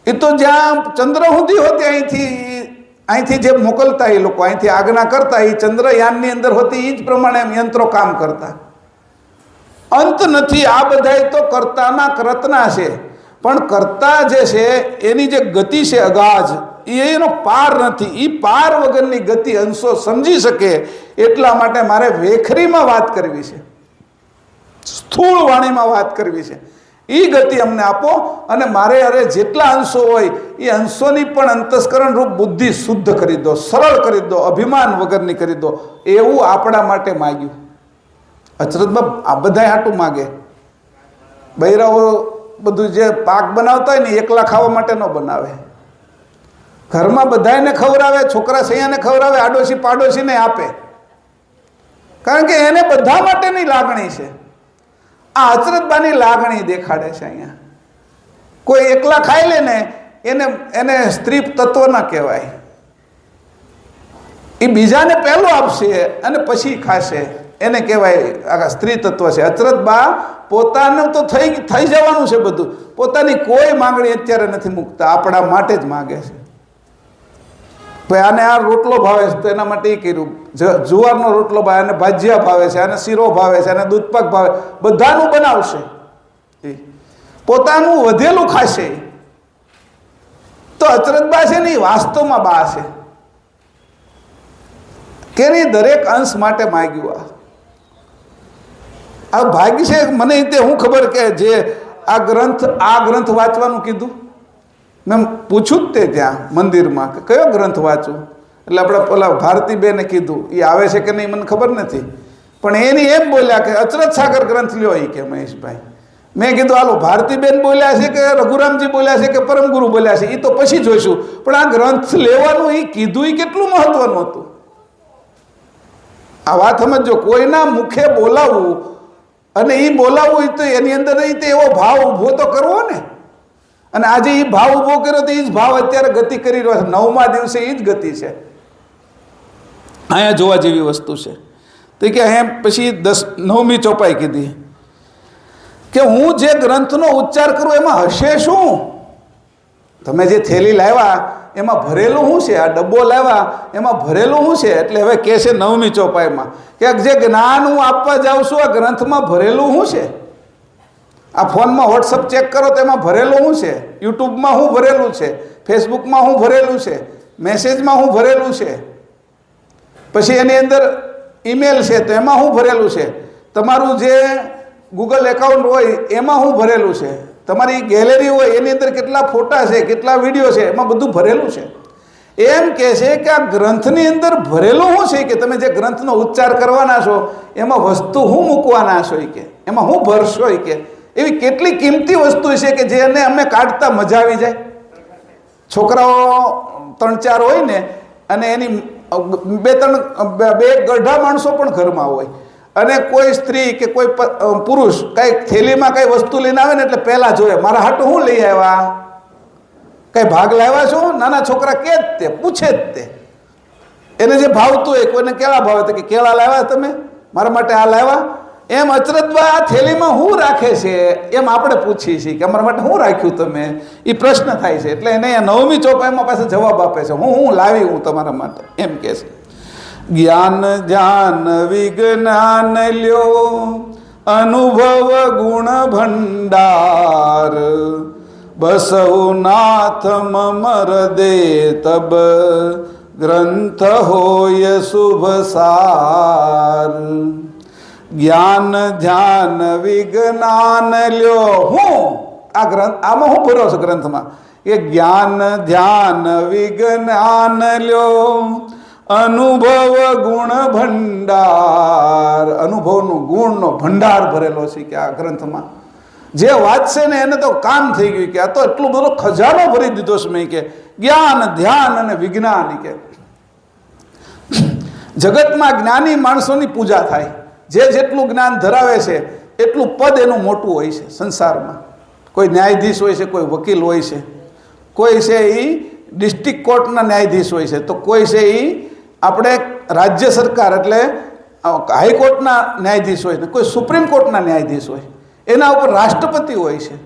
એ તો જ્યાં ચંદ્ર સુધી હોતી અહીંથી જે મોકલતા એ લોકો, અહીંથી આજ્ઞા કરતા, એ ચંદ્રયાનની અંદર હોતી એ જ પ્રમાણે યંત્રો કામ કરતા. અંત નથી. આ બધા તો કર્તાના કરતના છે, પણ કર્તા જે છે એની જે ગતિ છે અગાજ, એનો પાર નથી. એ પાર વગરની ગતિ અંશો સમજી શકે એટલા માટે મારે વેખરીમાં વાત કરવી છે, સ્થૂળ વાણીમાં વાત કરવી છે. એ ગતિ અમને આપો, અને મારે અરે જેટલા અંશો હોય એ અંશોની પણ અંતસ્કરણ રૂપ બુદ્ધિ શુદ્ધ કરી દો, સરળ કરી દો, અભિમાન વગરની કરી દો. એવું આપણા માટે માગ્યું. અચરતમાં આ બધા હાટું માગે. બૈરાઓ બધું જે પાક બનાવતા હોય ને એકલા ખાવા માટે ન બનાવે. ઘરમાં બધાને ખવડાવે, છોકરા સૈયાને ખવડાવે, આડોશી પાડોશીને આપે, કારણ કે એને બધા માટેની લાગણી છે. આ અચરતબાની લાગણી દેખાડે છે અહીંયા. કોઈ એકલા ખાઈ લે ને એને સ્ત્રી તત્વ ના કહેવાય. એ બીજાને પહેલું આપશે અને પછી ખાશે, એને કહેવાય આ સ્ત્રી તત્વ છે. અચરતબા પોતાનું તો થઈ જવાનું છે બધું, પોતાની કોઈ માંગણી અત્યારે નથી મૂકતા, આપણા માટે જ માગે છે. ભાઈ આને આ રોટલો ભાવે છે તો એના માટે એ કર્યું, જુવારનો રોટલો ભાવે, આને ભાજિયા ભાવે છે, આને શીરો ભાવે છે, આને દૂધપાક ભાવે, બધાનું બનાવશે. પોતાનું વધેલું ખાશે. તો અચરતબા છે ને એ વાસ્તવમાં બા છે કે નહીં, દરેક અંશ માટે માગ્યું. આ ભાગ્ય છે. મને તે હું ખબર કે જે આ ગ્રંથ વાંચવાનું કીધું, મેં પૂછ્યું જ તે ત્યાં મંદિરમાં કે કયો ગ્રંથ વાંચું. એટલે આપણે પેલા ભારતીબેને કીધું, એ આવે છે કે નહીં મને ખબર નથી, પણ એની એમ બોલ્યા કે અચરત સાગર ગ્રંથ લ્યો. એ કે મહેશભાઈ, મેં કીધું હાલો ભારતીબેન બોલ્યા છે કે રઘુરામજી બોલ્યા છે કે પરમગુરુ બોલ્યા છે એ તો પછી જોઈશું, પણ આ ગ્રંથ લેવાનું એ કીધું એ કેટલું મહત્વનું હતું. આ વાત સમજો. કોઈના મુખે બોલાવવું અને એ બોલાવવું તો એની અંદર એવો ભાવ ઊભો તો કરવો ને. અને આજે એ ભાવ ઊભો કર્યો તો એ જ ભાવ અત્યારે ગતિ કરી રહ્યો છે. 9મા દિવસે એ જ ગતિ છે. અહીંયા જોવા જેવી વસ્તુ છે. તો કે અહીંયા પછી 9મી ચોપાઈ કીધી કે હું જે ગ્રંથનો ઉચ્ચાર કરું એમાં હશે શું? તમે જે થેલી લાવ્યા એમાં ભરેલું શું છે? આ ડબ્બો લાવ્યા એમાં ભરેલું શું છે? એટલે હવે કહે છે 9મી ચોપાઈમાં કે જે જ્ઞાન હું આપવા જાઉં છું આ ગ્રંથમાં ભરેલું શું છે? આ ફોનમાં વોટ્સઅપ ચેક કરો તો એમાં ભરેલું શું છે? યુટ્યુબમાં શું ભરેલું છે? ફેસબુકમાં શું ભરેલું છે? મેસેજમાં શું ભરેલું છે? પછી એની અંદર ઈમેલ છે તો એમાં શું ભરેલું છે? તમારું જે ગૂગલ એકાઉન્ટ હોય એમાં શું ભરેલું છે? તમારી ગેલેરી હોય એની અંદર કેટલા ફોટા છે, કેટલા વિડીયો છે, એમાં બધું ભરેલું છે. એમ કહે છે કે આ ગ્રંથની અંદર ભરેલું શું છે? કે તમે જે ગ્રંથનો ઉચ્ચાર કરવાના છો એમાં વસ્તુ શું મૂકવાના છો? કે એમાં શું ભરશો? કે એવી કેટલી કિંમતી વસ્તુ છે કે જેને અમે કાઢતા મજા આવી જાય. છોકરાઓ 3-4 હોય ને અને એની બે ગઢા માણસો પણ ઘરમાં હોય અને કોઈ સ્ત્રી કે કોઈ પુરુષ કંઈ થેલીમાં કંઈ વસ્તુ લઈને આવે ને એટલે પહેલાં જોવે મારા હાટું શું લઈ આવ્યા, કંઈ ભાગ લાવ્યા છો? નાના છોકરા કે જ તે પૂછે જ તે, એને જે ભાવતું હોય. કોઈને કેળા ભાવે તો કે કેળા લાવ્યા તમે મારા માટે, આ લાવ્યા. એમ અચરતબા આ થેલીમાં શું રાખે છે એમ આપણે પૂછીએ છીએ કે અમારા માટે શું રાખ્યું તમે, એ પ્રશ્ન થાય છે. એટલે એને 9મી ચોપાઈમાં પાસે જવાબ આપે છે, હું લાવી હું તમારા માટે, એમ કહે છે. જ્ઞાન ધ્યાન વિજ્ઞાન લ્યો અનુભવ ગુણ ભંડાર, બસહુ નાથ મમ હૃદે તબ ગ્રંથ હોય શુભ સાર. જ્ઞાન ધ્યાન વિજ્ઞાન લ્યો. હું આ ગ્રંથ આમાં હું ભરો છું ગ્રંથમાં કે જ્ઞાન ધ્યાન વિજ્ઞાન લ્યો અનુભવ ગુણ ભંડાર. અનુભવનો ગુણનો ભંડાર ભરેલો છે કે આ ગ્રંથમાં જે વાંચશે ને એને તો કામ થઈ ગયું કે આ તો એટલો બધો ખજાનો ભરી દીધો છે મેં કે જ્ઞાન ધ્યાન અને વિજ્ઞાન. કે જગતમાં જ્ઞાની માણસોની પૂજા થાય, જે જેટલું જ્ઞાન ધરાવે છે એટલું પદ એનું મોટું હોય છે સંસારમાં. કોઈ ન્યાયાધીશ હોય છે, કોઈ વકીલ હોય છે, કોઈ છે એ ડિસ્ટ્રિક્ટ કોર્ટના ન્યાયાધીશ હોય છે, તો કોઈ છે એ આપણે રાજ્ય સરકાર એટલે હાઈકોર્ટના ન્યાયાધીશ હોય, કોઈ સુપ્રીમ કોર્ટના ન્યાયાધીશ હોય, એના ઉપર રાષ્ટ્રપતિ હોય છે.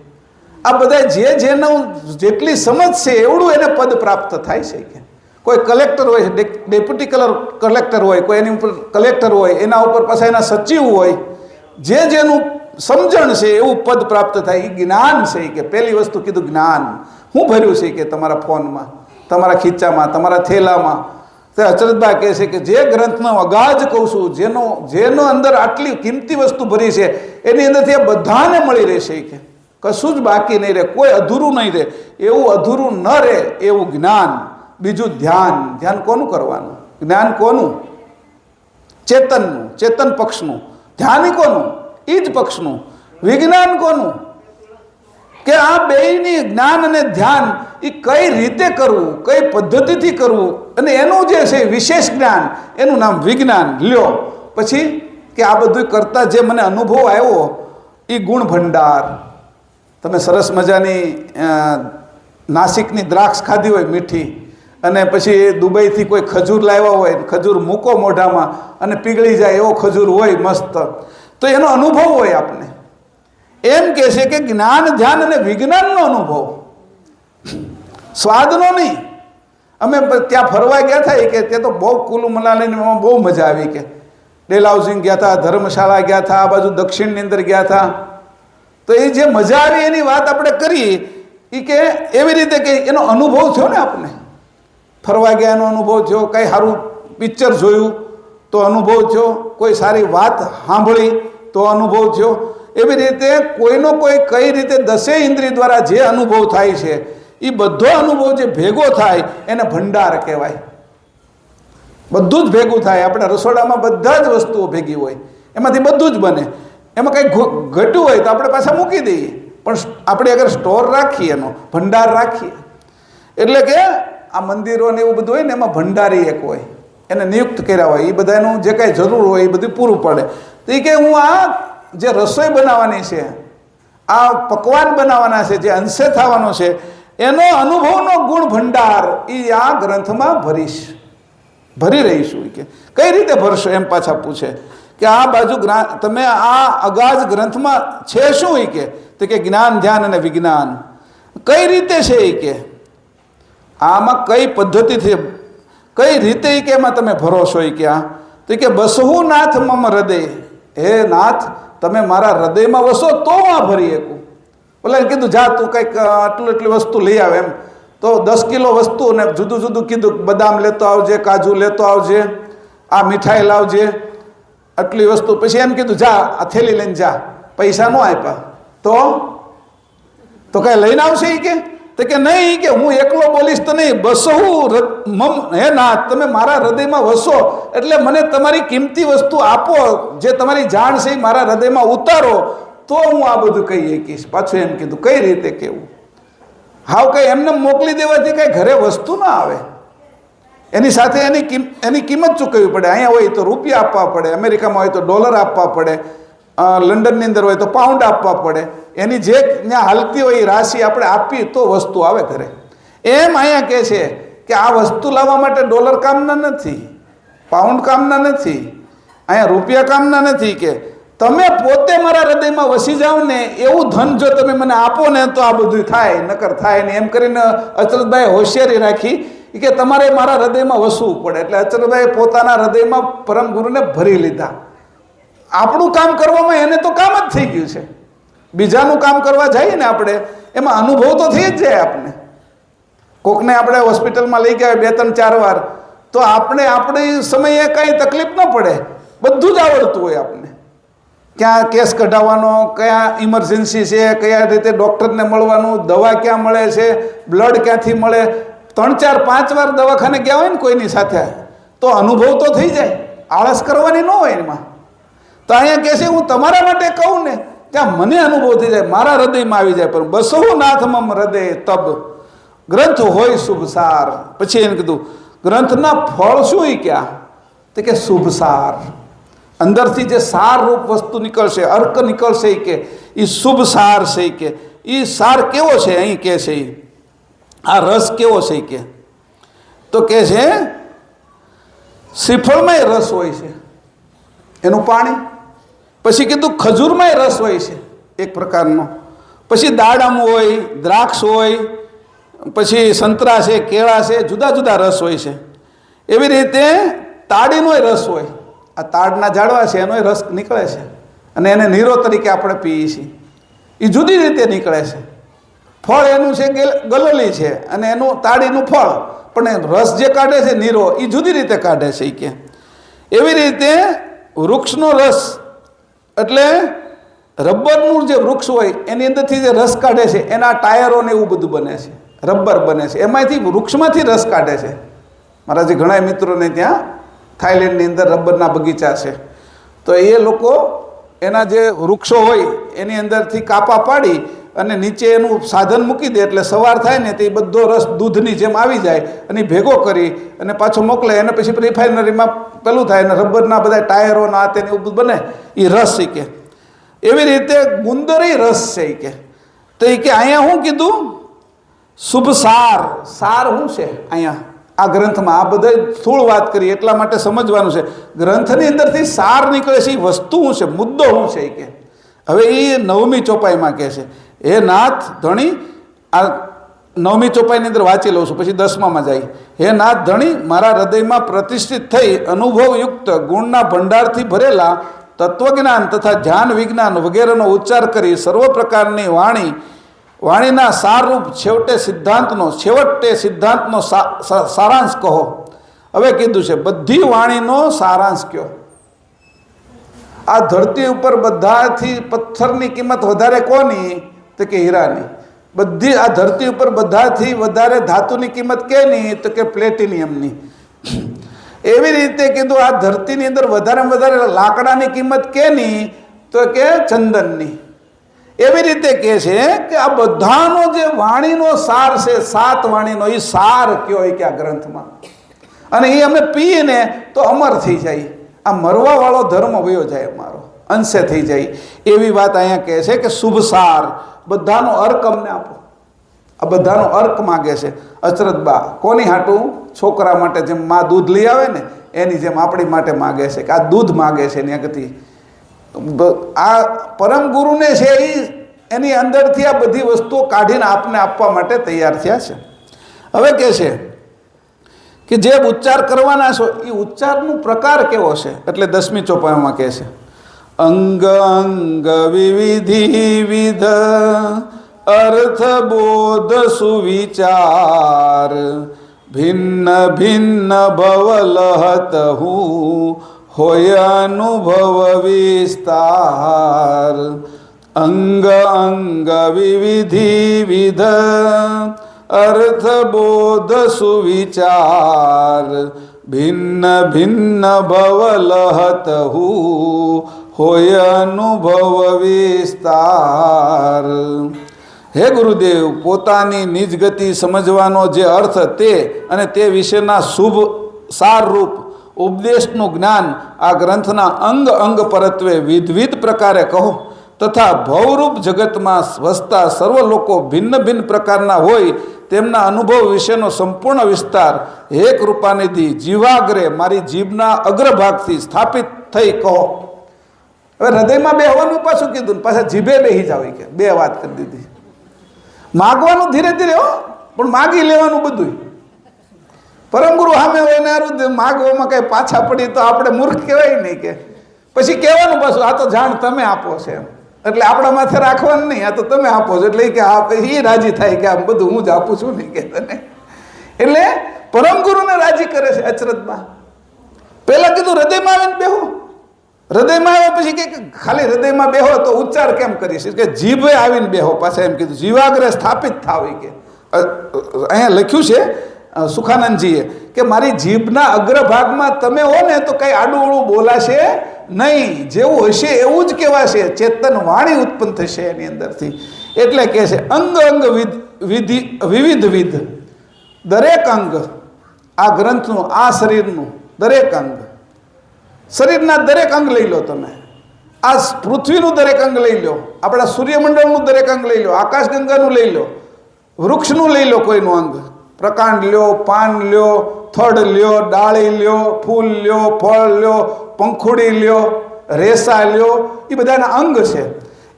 આ બધા જેનું જેટલી સમજ છે એવડું એને પદ પ્રાપ્ત થાય છે. કે કોઈ કલેક્ટર હોય છે, ડેપ્યુટી કલેક્ટર હોય, કોઈ એની ઉપર કલેક્ટર હોય, એના ઉપર પાછા એના સચિવ હોય, જેનું સમજણ છે એવું પદ પ્રાપ્ત થાય. એ જ્ઞાન છે. કે પહેલી વસ્તુ કીધું જ્ઞાન. હું ભર્યું છે કે તમારા ફોનમાં, તમારા ખીચામાં, તમારા થેલામાં. તે અચરતબા કહે છે કે જે ગ્રંથનો અગાજ કહું છું, જેનો અંદર આટલી કિંમતી વસ્તુ ભરી છે એની અંદરથી બધાને મળી રહેશે. કે કશું જ બાકી નહીં રહે, કોઈ અધૂરું નહીં રહે. એવું અધૂરું ન રહે એવું જ્ઞાન. બીજું ધ્યાન. ધ્યાન કોનું કરવાનું? જ્ઞાન કોનું? ચેતનનું, ચેતન પક્ષનું. ધ્યાન કોનું? એ જ પક્ષનું. વિજ્ઞાન કોનું? કે આ બેયની જ્ઞાન અને ધ્યાન એ કઈ રીતે કરવું, કઈ પદ્ધતિથી કરવું, અને એનું જે છે વિશેષ જ્ઞાન, એનું નામ વિજ્ઞાન. લ્યો પછી કે આ બધું કરતાં જે મને અનુભવ આવ્યો એ ગુણ ભંડાર. તમે સરસ મજાની નાસિકની દ્રાક્ષ ખાધી હોય મીઠી, અને પછી દુબઈથી કોઈ ખજૂર લાવ્યા હોય, ખજૂર મૂકો મોઢામાં અને પીગળી જાય એવો ખજૂર હોય મસ્ત, તો એનો અનુભવ હોય આપને. એમ કહે છે કે જ્ઞાન ધ્યાન અને વિજ્ઞાનનો અનુભવ, સ્વાદનો નહીં. અમે ત્યાં ફરવા ગયા હતા કે તે તો બહુ કુલુ મનાલીને એમાં બહુ મજા આવી. કે ડેલહાઉસિંગ ગયા હતા, ધર્મશાળા ગયા હતા, આ બાજુ દક્ષિણની અંદર ગયા હતા. તો એ જે મજા આવી એની વાત આપણે કરીએ એ કે એવી રીતે કે એનો અનુભવ થયો ને આપણે. ફરવા ગયા એનો અનુભવ થયો, કંઈ સારું પિક્ચર જોયું તો અનુભવ થયો, કોઈ સારી વાત સાંભળી તો અનુભવ થયો. એવી રીતે કોઈનો કોઈ કઈ રીતે 10 ઇન્દ્રિય દ્વારા જે અનુભવ થાય છે એ બધો અનુભવ જે ભેગો થાય એને ભંડાર કહેવાય. બધું જ ભેગું થાય. આપણા રસોડામાં બધા જ વસ્તુઓ ભેગી હોય, એમાંથી બધું જ બને. એમાં કંઈ ઘટ્યું હોય તો આપણે પાછા મૂકી દઈએ, પણ આપણે અગર સ્ટોર રાખીએ, એનો ભંડાર રાખીએ, એટલે કે આ મંદિરો ને એવું બધું હોય ને એમાં ભંડારી એક હોય, એને નિયુક્ત કર્યા હોય, એ બધાનું જે કાંઈ જરૂર હોય એ બધું પૂરું પડે. તો એ કે હું આ જે રસોઈ બનાવવાની છે, આ પકવાન બનાવવાના છે, જે અંશે થવાનો છે, એનો અનુભવનો ગુણ ભંડાર એ આ ગ્રંથમાં ભરી રહીશું. કે કઈ રીતે ભરશો એમ પાછા પૂછે કે આ બાજુ તમે આ અગાજ ગ્રંથમાં છે શું? એ કે તો કે જ્ઞાન ધ્યાન અને વિજ્ઞાન. કઈ રીતે છે એ કે આમાં કઈ પદ્ધતિથી કઈ રીતે કે એમાં તમે ભરોસો? એ કે આ તો કે બસહુ નાથ મમ હૃદય. હે નાથ, તમે મારા હૃદયમાં વસો તો આ ભરી શકું. બોલે કીધું જા તું કંઈક એટલી વસ્તુ લઈ આવે. એમ તો 10 કિલો વસ્તુ ને જુદું જુદું કીધું, બદામ લેતો આવજે, કાજુ લેતો આવજે, આ મીઠાઈ લાવજે, આટલી વસ્તુ. પછી એમ કીધું જા આ થેલી લઈને જા. પૈસા ન આપ્યા તો કઈ લઈને આવશે? એ કે તો કે નહીં, કે હું એકલો બોલીશ તો નહીં, બસહુ મમ. હે નાથ, તમે મારા હૃદયમાં વસો એટલે મને તમારી કિંમતી વસ્તુ આપો, જે તમારી જાણ છે એ મારા હૃદયમાં ઉતારો, તો હું આ બધું કહી શકીશ. પાછું એમ કીધું કઈ રીતે કેવું? હાવ કંઈ એમને મોકલી દેવાથી કંઈ ઘરે વસ્તુ ના આવે. એની સાથે એની કિંમત ચૂકવવી પડે. અહીંયા હોય તો રૂપિયા આપવા પડે, અમેરિકામાં હોય તો ડોલર આપવા પડે, લંડનની અંદર હોય તો પાઉન્ડ આપવા પડે. એની જે ત્યાં હાલતી હોય એ રાશિ આપણે આપીએ તો વસ્તુ આવે ઘરે. એમ અહીંયા કહે છે કે આ વસ્તુ લાવવા માટે ડોલર કામના નથી, પાઉન્ડ કામના નથી, અહીંયા રૂપિયા કામના નથી. કે તમે પોતે મારા હૃદયમાં વસી જાઓ ને એવું ધન જો તમે મને આપો ને તો આ બધું થાય, નકર થાય ને. એમ કરીને અચરતભાઈ હોશિયારી રાખી કે તમારે મારા હૃદયમાં વસવું પડે. એટલે અચરતભાઈ પોતાના હૃદયમાં પરમ ગુરુને ભરી લીધા. આપણું કામ કરવામાં એને તો કામ જ થઈ ગયું છે. બીજાનું કામ કરવા જઈએ ને આપણે એમાં અનુભવ તો થઈ જ જાય આપણને. કોકને આપણે હોસ્પિટલમાં લઈ ગયા 2-3-4 વાર તો આપણી સમયે કાંઈ તકલીફ ન પડે, બધું જ આવડતું હોય આપણને. ક્યાં કેસ કઢાવવાનો, કયા ઇમરજન્સી છે, કયા રીતે ડૉક્ટરને મળવાનું, દવા ક્યાં મળે છે, બ્લડ ક્યાંથી મળે. 3-4-5 વાર દવાખાને ગયા હોય ને કોઈની સાથે તો અનુભવ તો થઈ જાય, આળસ કરવાની ન હોય એમાં. તો અહીંયા કહે છે હું તમારા માટે કહું ને ત્યાં મને અનુભવ થઈ જાય, મારા હૃદયમાં આવી જાય. પણ બસો નાથમમ હૃદય તબ ગ્રંથ હોય શુભ સાર. પછી એને કીધું ગ્રંથના ફળ શું એ ક્યાં? તો કે શુભ સાર. અંદરથી જે સાર રૂપ વસ્તુ નીકળશે, અર્ક નીકળશે કે એ શુભ સાર છે. કે એ સાર કેવો છે અહીં કહે છે, આ રસ કેવો છે કે તો કહે છે શ્રીફળમાંય રસ હોય છે એનું પાણી. પછી કીધું ખજૂરમાંય રસ હોય છે એક પ્રકારનો. પછી દાડમ હોય, દ્રાક્ષ હોય, પછી સંતરા છે, કેળા છે, જુદા જુદા રસ હોય છે. એવી રીતે તાડીનોય રસ હોય. આ તાડના ઝાડવા છે એનોય રસ નીકળે છે અને એને નીરો તરીકે આપણે પીએ છીએ. એ જુદી રીતે નીકળે છે. ફળ એનું છે ગલોલી છે અને એનું તાડીનું ફળ, પણ રસ જે કાઢે છે નીરો એ જુદી રીતે કાઢે છે. કે એવી રીતે વૃક્ષનો રસ એટલે રબરનું જે વૃક્ષ હોય એની અંદરથી જે રસ કાઢે છે એના ટાયરો ને એવું બધું બને છે, રબર બને છે. એમાંથી વૃક્ષમાંથી રસ કાઢે છે. મારા જે ઘણા મિત્રોને ત્યાં થાઈલેન્ડની અંદર રબરના બગીચા છે તો એ લોકો એના જે વૃક્ષો હોય એની અંદરથી કાપા પાડી અને નીચે એનું સાધન મૂકી દે એટલે સવાર થાય ને તે બધો રસ દૂધની જેમ આવી જાય અને ભેગો કરી અને પાછો મોકલે. એને પછી રિફાઇનરીમાં પેલું થાય અને રબરના બધા ટાયરો ના તેને એવું બધું બને એ રસ. કે એવી રીતે ગુંદરી રસ છે. કે તો એ કે અહીંયા શું કીધું? શુભ સાર. સાર શું છે અહીંયા આ ગ્રંથમાં? આ બધા સ્થૂળ વાત કરી એટલા માટે સમજવાનું છે. ગ્રંથની અંદરથી સાર નીકળે છે એ વસ્તુ શું છે, મુદ્દો શું છે. કે હવે એ 9મી ચોપાઈમાં કહે છે હે નાથ ધણી, આ 9મી ચોપાઈની અંદર વાંચી લઉં છું પછી 10મામાં જાય. હે નાથ ધણી, મારા હૃદયમાં પ્રતિષ્ઠિત થઈ અનુભવયુક્ત ગુણના ભંડારથી ભરેલા તત્વજ્ઞાન તથા ધ્યાન વિજ્ઞાન વગેરેનો ઉચ્ચાર કરી સર્વ પ્રકારની વાણીના સારરૂપ છેવટે સિદ્ધાંતનો સારાંશ કહો. હવે કીધું છે બધી વાણીનો સારાંશ કયો. આ ધરતી ઉપર બધાથી પથ્થરની કિંમત વધારે કોની? તો કે હીરાની. બધી આ ધરતી ઉપર બધાથી વધારે ધાતુની કિંમત કેની? તો કે પ્લેટિનિયમની. એવી રીતે કીધું આ ધરતીની અંદર વધારેમાં વધારે લાકડાની કિંમત કેની? તો કે ચંદનની. એવી રીતે કહે છે કે આ બધાનો જે વાણીનો સાર છે, 7 વાણીનો એ સાર કયો હોય કે આ ગ્રંથમાં. અને એ અમે પીને તો અમર થઈ જાય. આ મરવાવાળો ધર્મ વયો જાય, અમારો અંશે થઈ જાય. એવી વાત અહીંયા કહે છે કે શુભ સાર. બધાનો અર્ક અમને આપો. આ બધાનો અર્ક માગે છે અચરતબા. કોની હાટું? છોકરા માટે જેમ માં દૂધ લઈ આવે ને એની જેમ આપણી માટે માગે છે કે આ દૂધ માગે છે એની આગળથી. આ પરમ ગુરુને છે એની અંદરથી આ બધી વસ્તુઓ કાઢીને આપને આપવા માટે તૈયાર થયા છે. હવે કહે છે કે જે ઉચ્ચાર કરવાના છો એ ઉચ્ચારનું પ્રકાર કેવો છે? એટલે 10મી ચોપાઈમાં કહે છે અંગ અંગ વિવિધિ વિધ અર્થ બોધ સુવિચાર ભિન્ન ભિન્ન ભવ લહત હું હોય અનુભવ વિસ્તાર. અંગ અંગ વિવિધિ વિધ અર્થ બોધ સુવિચાર ભિન્ન ભિન્ન ભવ લહત હું હોય અનુભવ વિસ્તાર. હે ગુરુદેવ, પોતાની નિજ ગતિ સમજવાનો જે અર્થ તે અને તે વિશેના શુભ સારરૂપ ઉપદેશનું જ્ઞાન આ ગ્રંથના અંગ અંગ પરત્વે વિધવિધ પ્રકારે કહો તથા ભવરૂપ જગતમાં વસતા સર્વ લોકો ભિન્ન ભિન્ન પ્રકારના હોય તેમના અનુભવ વિશેનો સંપૂર્ણ વિસ્તાર હે કૃપાનિધિ જીવાગ્રે મારી જીભના અગ્રભાગથી સ્થાપિત થઈ કહો. હવે હૃદયમાં બેહવાનું પાછું કીધું, પાછા જીભે બેહી જાવ કે બે વાત કરી દીધી. માગવાનું ધીરે ધીરે હો, પણ માગી લેવાનું બધું. પરમગુરુ સામે હોય ને માગવામાં કઈ પાછા પડી તો આપણે મૂર્ખ કહેવાય નહીં કે પછી કહેવાનું પાછું આ તો જાણ તમે આપો છે એમ, એટલે આપણા માથે રાખવાનું નહીં, આ તો તમે આપો છો એટલે કે એ રાજી થાય કે આ બધું હું જ આપું છું નહીં કે તને. એટલે પરમગુરુને રાજી કરે છે અચરજમાં. પહેલા કીધું હૃદયમાં આવીને બેહો, હૃદયમાં આવ્યા પછી કે ખાલી હૃદયમાં બેહો તો ઉચ્ચાર કેમ કરીશ કે જીભે આવીને બેહો. પાછા એમ કીધું જીવાગ્રહ સ્થાપિત થાવ કે અહીંયા લખ્યું છે સુખાનંદજીએ કે મારી જીભના અગ્રભાગમાં તમે હો ને તો કઈ આડું અવળું બોલાશે નહીં, જેવું હશે એવું જ કહેવાશે, ચેતન વાણી ઉત્પન્ન થશે એની અંદરથી. એટલે કહે છે અંગ અંગ વિવિધ વિધ, દરેક અંગ આ ગ્રંથનું, આ શરીરનું દરેક અંગ, શરીરના દરેક અંગ લઈ લો તમે, આ પૃથ્વીનું દરેક અંગ લઈ લો, આપણા સૂર્યમંડળનું દરેક અંગ લઈ લો, આકાશગંગાનું લઈ લો, વૃક્ષનું લઈ લો કોઈનું અંગ, પ્રકાંડ લ્યો, પાન લ્યો, થડ લ્યો, ડાળી લ્યો, ફૂલ લ્યો, ફળ લ્યો, પંખુડી લ્યો, રેસા લ્યો, એ બધાના અંગ છે.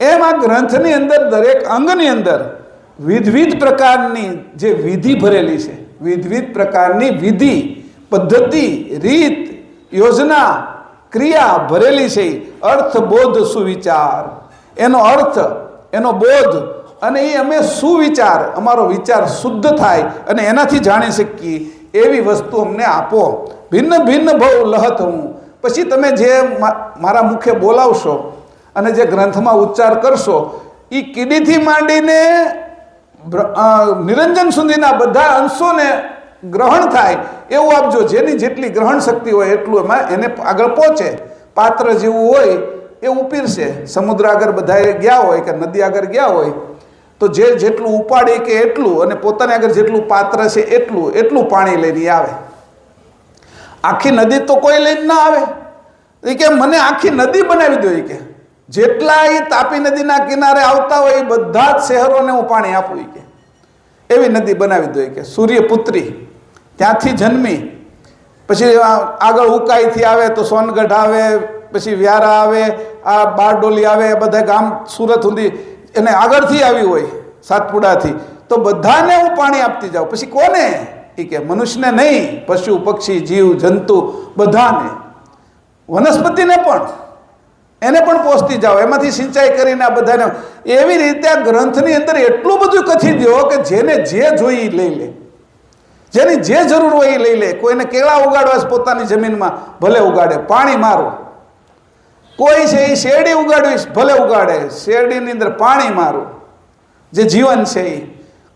એમ આ ગ્રંથની અંદર દરેક અંગની અંદર વિધવિધ પ્રકારની જે વિધિ ભરેલી છે, વિધવિધ પ્રકારની વિધિ, પદ્ધતિ, રીત, યોજના, ક્રિયા ભરેલી છે. અર્થ બોધ સુવિચાર, એનો અર્થ, એનો બોધ, અને એ અમે સુવિચાર, અમારો વિચાર શુદ્ધ થાય અને એનાથી જાણી શકીએ એવી વસ્તુ અમને આપો. ભિન્ન ભિન્ન ભવ લહત હું, પછી તમે જે મારા મુખે બોલાવશો અને જે ગ્રંથમાં ઉચ્ચાર કરશો એ કીડીથી માંડીને નિરંજન સુધીના બધા અંશોને ગ્રહણ થાય એવું આપજો. જેની જેટલી ગ્રહણ શક્તિ હોય એટલું એમાં એને આગળ પહોંચે. પાત્ર જેવું હોય એ ઉપીરશે. સમુદ્ર આગળ બધા ગયા હોય કે નદી આગળ ગયા હોય તો જે જેટલું ઉપાડે કે એટલું, અને પોતાને આગળ જેટલું પાત્ર છે એટલું પાણી લઈને આવે. આખી નદી તો કોઈ લઈને ના આવે. એ કે મને આખી નદી બનાવી દો, કે જેટલા એ તાપી નદીના કિનારે આવતા હોય એ બધા જ શહેરોને હું પાણી આપું કે એવી નદી બનાવી દો કે સૂર્યપુત્રી ત્યાંથી જન્મી, પછી આગળ ઉકાઈથી આવે તો સોનગઢ આવે, પછી વ્યારા આવે, આ બારડોલી આવે, એ બધા ગામ સુરત સુધી એને આગળથી આવી હોય સાતપુડાથી, તો બધાને હું પાણી આપતી જાઉં. પછી કોને? એ કે મનુષ્યને નહીં, પશુ પક્ષી જીવ જંતુ બધાને, વનસ્પતિને પણ, એને પણ પોષતી જાઓ, એમાંથી સિંચાઈ કરીને આ બધાને. એવી રીતે આ ગ્રંથની અંદર એટલું બધું કથી દો કે જેને જે જોઈ એ લઈ લે, જેની જે જરૂર હોય એ લઈ લે. કોઈને કેળા ઉગાડવા છે પોતાની જમીનમાં, ભલે ઉગાડે, પાણી મારો. કોઈ છે એ શેરડી ઉગાડવી ભલે ઉગાડે, શેરડીની અંદર પાણી મારું, જે જીવન છે એ.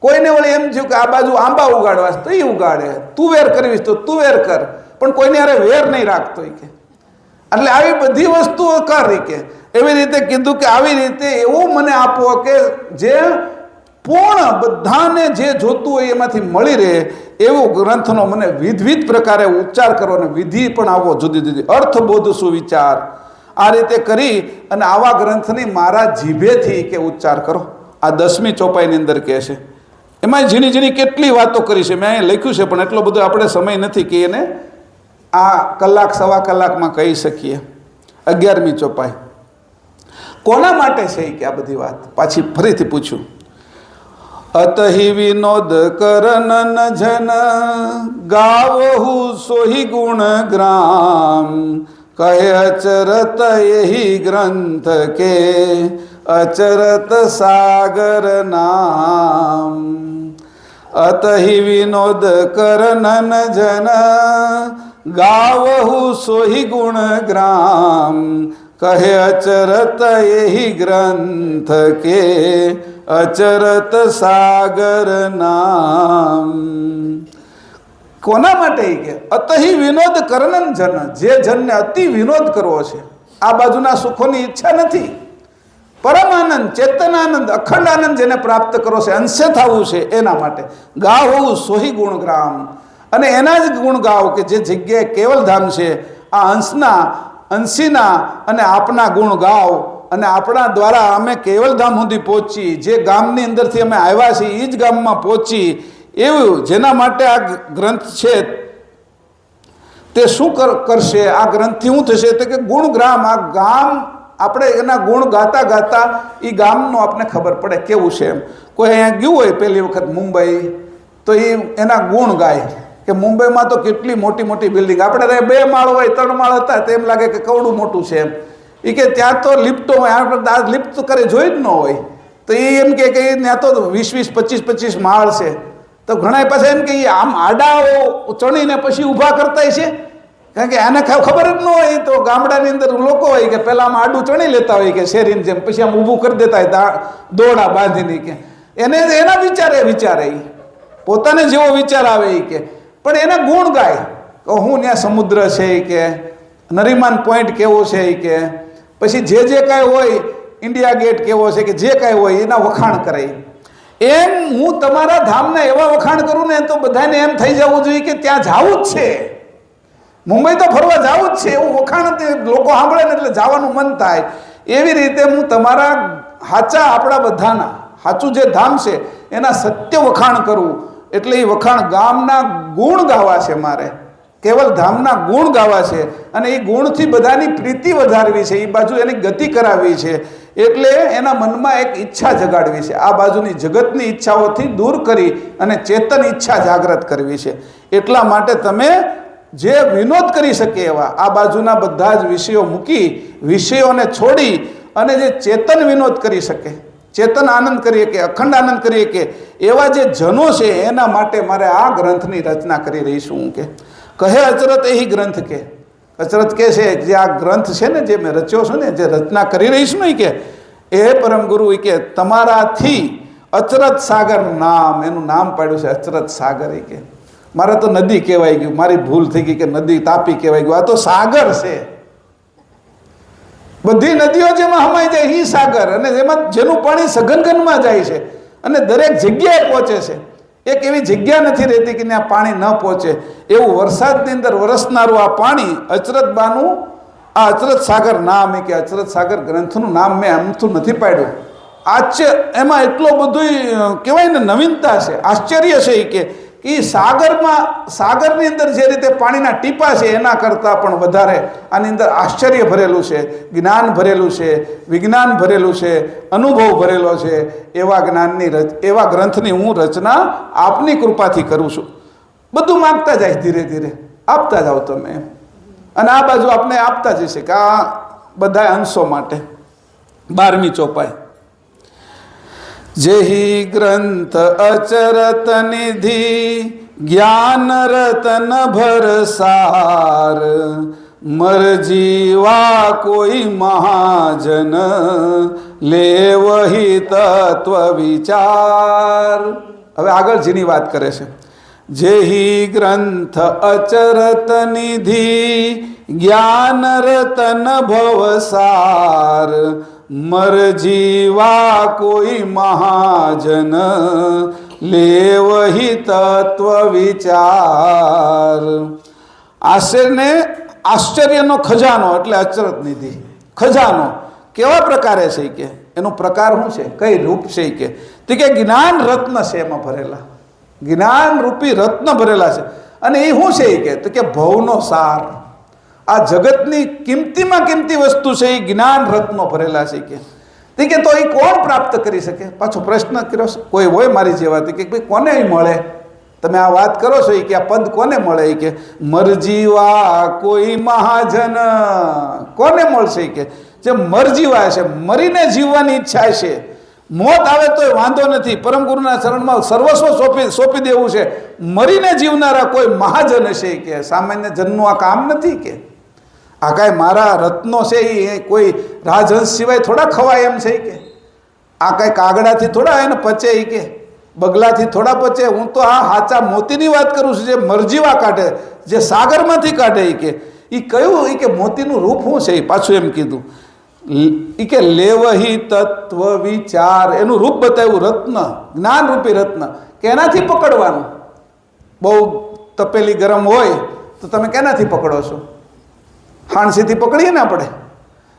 કોઈને વળી એમ થયું કે આ બાજુ આંબા ઉગાડવા તો એ ઉગાડે, તુવેર કરવીશ તો તુવેર કર, પણ કોઈને હારે વેર નહીં રાખતો કે. એટલે આવી બધી વસ્તુઓ કરી કે એવી રીતે કીધું કે આવી રીતે એવું મને આપો કે જે પૂર્ણ બધાને જે જોતું હોય એમાંથી મળી રહે એવું ગ્રંથનો મને વિધવિધ પ્રકારે ઉચ્ચાર કરો, અને વિધિ પણ આવો જુદી જુદી અર્થબોધ સુવિચાર. આ રીતે કરી અને આવા ગ્રંથની મારા જીભેથી કે ઉચ્ચાર કરો. આ 10મી ચોપાઈની અંદર કહે છે. એમાં ઝીણી ઝીણી કેટલી વાતો કરી છે, મેં અહીં લખ્યું છે, પણ એટલો બધો આપણે સમય નથી કે એને આ કલાક સવા કલાકમાં કહી શકીએ. 11મી ચોપાઈ કોના માટે છે કે આ બધી વાત પાછી ફરીથી પૂછ્યું. અતહિ વિનોદ કરનન જન ગાવહુ સોહી ગુણ ગ્રામ કહે અચરત એહી ગ્રંથ કે અચરત સાગર નામ. અતહિ વિનોદ કરનન જન ગાવહુ સોહી ગુણ ગ્રામ કહે અચરત એહી ગ્રંથ કે અચરત સાગર નામ. કોના માટે કે અતહિ વિનોદ કરનન જન, જે જનને અતિ વિનોદ કરવો છે, આ બાજુના સુખોની ઈચ્છા નથી, પરમ આનંદ, ચેતન આનંદ, અખંડ આનંદ જેને પ્રાપ્ત કરો છે, અંશે થવું છે એના માટે ગાવ હોવું સોહી ગુણગ્રામ, અને એના જ ગુણ ગાવ કે જે જગ્યાએ કેવલધામ છે, આ અંશના, અંશીના અને આપના ગુણ ગાવ, અને આપણા દ્વારા અમે કેવલધામ સુધી પહોંચી, જે ગામની અંદરથી અમે આવ્યા છીએ એ જ ગામમાં પહોંચી, એવું જેના માટે આ ગ્રંથ છે તે શું કરશે, આ ગ્રંથથી શું થશે તો કે ગુણગ્રામ, આ ગામ આપણે એના ગુણ ગાતા ગાતા એ ગામનો આપણે ખબર પડે કેવું છે એમ. કોઈ અહીંયા ગયું હોય પહેલી વખત મુંબઈ તો એ એના ગુણ ગાય કે મુંબઈમાં તો કેટલી મોટી મોટી બિલ્ડિંગ, આપણે 2 માળ હોય 3 માળ હતા તેમ લાગે કે કવડું મોટું છે એમ. એ કે ત્યાં તો લિફ્ટો હોય, આપણે લિફ્ટ તો કરે જોઈ જ ન હોય, તો એ એમ કે ત્યાં તો 20 25 માળ છે. તો ઘણા પાસે એમ કે આમ આડાઓ ચણીને પછી ઊભા કરતા છે, કારણ કે આને ખબર જ ન હોય. તો ગામડાની અંદર લોકો હોય કે પહેલાં આમ આડું ચણી લેતા હોય કે શેરીની જેમ, પછી આમ ઊભું કરી દેતા હોય દોડા બાંધીને, કે એને એના વિચારે એ પોતાને જેવો વિચાર આવે એ કે, પણ એના ગુણ ગાય કે હું ત્યાં સમુદ્ર છે એ કે, નરીમાન પોઈન્ટ કેવો છે એ કે, પછી જે કાંઈ હોય ઇન્ડિયા ગેટ કેવો છે કે, જે કાંઈ હોય એના વખાણ કરે. એમ હું તમારા ધામના એવા વખાણ કરું ને તો બધાને એમ થઈ જવું જોઈએ કે ત્યાં જવું જ છે, મુંબઈ તો ફરવા જવું જ છે, એવું વખાણ લોકો સાંભળે ને એટલે જવાનું મન થાય. એવી રીતે હું તમારા સાચા, આપણા બધાના સાચું જે ધામ છે એના સત્ય વખાણ કરું. એટલે એ વખાણ ગામના ગુણ ગાવા છે મારે, કેવલ ધામના ગુણ ગાવા છે, અને એ ગુણથી બધાની પ્રીતિ વધારવી છે, એ બાજુ એની ગતિ કરાવવી છે. એટલે એના મનમાં એક ઈચ્છા જગાડવી છે, આ બાજુની જગતની ઈચ્છાઓથી દૂર કરી અને ચેતન ઈચ્છા જાગૃત કરવી છે. એટલા માટે તમે જે વિનોદ કરી શકે એવા આ બાજુના બધા જ વિષયો મૂકી, વિષયોને છોડી અને જે ચેતન વિનોદ કરી શકે, ચેતન આનંદ કરીએ કે અખંડ આનંદ કરીએ કે એવા જે જનો છે એના માટે મારે આ ગ્રંથની રચના કરી રહી છું. હું કે કહે અચરત એ ગ્રંથ કે, અચરત કે છે જે આ ગ્રંથ છે ને જે મેં રચ્યો છું ને, જે રચના કરી રહી છું ને, કે એ પરમ ગુરુ કે તમારાથી અચરત સાગર નામ, એનું નામ પાડ્યું છે અચરત સાગર. એ કે મારે તો નદી કહેવાય ગયું, મારી ભૂલ થઈ ગઈ કે નદી તાપી કહેવાય ગયું, આ તો સાગર છે. બધી નદીઓ જેમાં હમાઈ જાય એ સાગર, અને જેમાં જેનું પાણી સઘનઘનમાં જાય છે અને દરેક જગ્યાએ પહોંચે છે. એક એવી જગ્યા નથી રહેતી કે ત્યાં પાણી ન પહોંચે. એવું વરસાદની અંદર વરસનારું આ પાણી અચરતબાનું, આ અચરત સાગર નામ, કે અચરત સાગર ગ્રંથનું નામ મેં આમથું નથી પાડ્યું. એમાં એટલો બધું કહેવાય ને નવીનતા છે, આશ્ચર્ય છે કે એ સાગરમાં, સાગરની અંદર જે રીતે પાણીના ટીપા છે એના કરતાં પણ વધારે આની અંદર આશ્ચર્ય ભરેલું છે, જ્ઞાન ભરેલું છે, વિજ્ઞાન ભરેલું છે, અનુભવ ભરેલો છે. એવા જ્ઞાનની એવા ગ્રંથની હું રચના આપની કૃપાથી કરું છું. બધું માગતા જાય, ધીરે ધીરે આપતા જાઓ તમે, અને આ બાજુ આપને આપતા જશે કે આ બધા અંશો માટે 12મી ચોપાઈ. જેહી ગ્રંથ અચરત નિધિ જ્ઞાન રતન ભરસાર, મર જીવા કોઈ મહાજન લેવહી તત્વ વિચાર. હવે આગળ જેની વાત કરે છે, જેહી ગ્રંથ અચરત નિધિ જ્ઞાન રતન ભવસાર, મર જીવા કોઈ મહાજન લેવહી તત્વ વિચાર. આશ્ચર્યનો ખજાનો એટલે અચરત નિધિ. ખજાનો કેવા પ્રકારે છે કે એનો પ્રકાર શું છે, કઈ રૂપ છે કે તે કે જ્ઞાન રત્ન છે એમાં ભરેલા, જ્ઞાન રૂપી રત્ન ભરેલા છે. અને એ શું છે કે તો કે ભવનો સાર, આ જગતની કિંમતીમાં કિંમતી વસ્તુ છે એ જ્ઞાન રત્નો ભરેલા છે કે તે કે તો એ કોણ પ્રાપ્ત કરી શકે. પાછો પ્રશ્ન કર્યો, કોઈ હોય મારી જેવા કે ભાઈ કોને મળે, તમે આ વાત કરો છો કે આ પદ કોને મળે, કે મરજીવા કોઈ મહાજન, કોને મળશે કે જે મરજીવા છે, મરીને જીવવાની ઈચ્છા છે, મોત આવે તોય વાંધો નથી, પરમ ગુરુના ચરણમાં સર્વસ્વ સોંપી દેવું છે, મરીને જીવનારા કોઈ મહાજન છે કે સામાન્ય જનનું આ કામ નથી. કે આ કાંઈ મારા રત્નો છે એ કોઈ રાજહંસ સિવાય થોડા ખવાય એમ છે કે આ કાંઈ કાગડાથી થોડા એને પચે એ કે બગલાથી થોડા પચે. હું તો આ હાચા મોતીની વાત કરું છું, જે મરજીવા કાઢે, જે સાગરમાંથી કાઢે. કે એ કયું, એ કે મોતીનું રૂપ શું છે, એ પાછું એમ કીધું ઈ કે લેવહી તત્વ વિચાર, એનું રૂપ બતાવ્યું રત્ન, જ્ઞાન રૂપી રત્ન, કે એનાથી પકડવાનું. બહુ તપેલી ગરમ હોય તો તમે કેનાથી પકડો છો? હાણસીથી પકડીએ ને આપણે.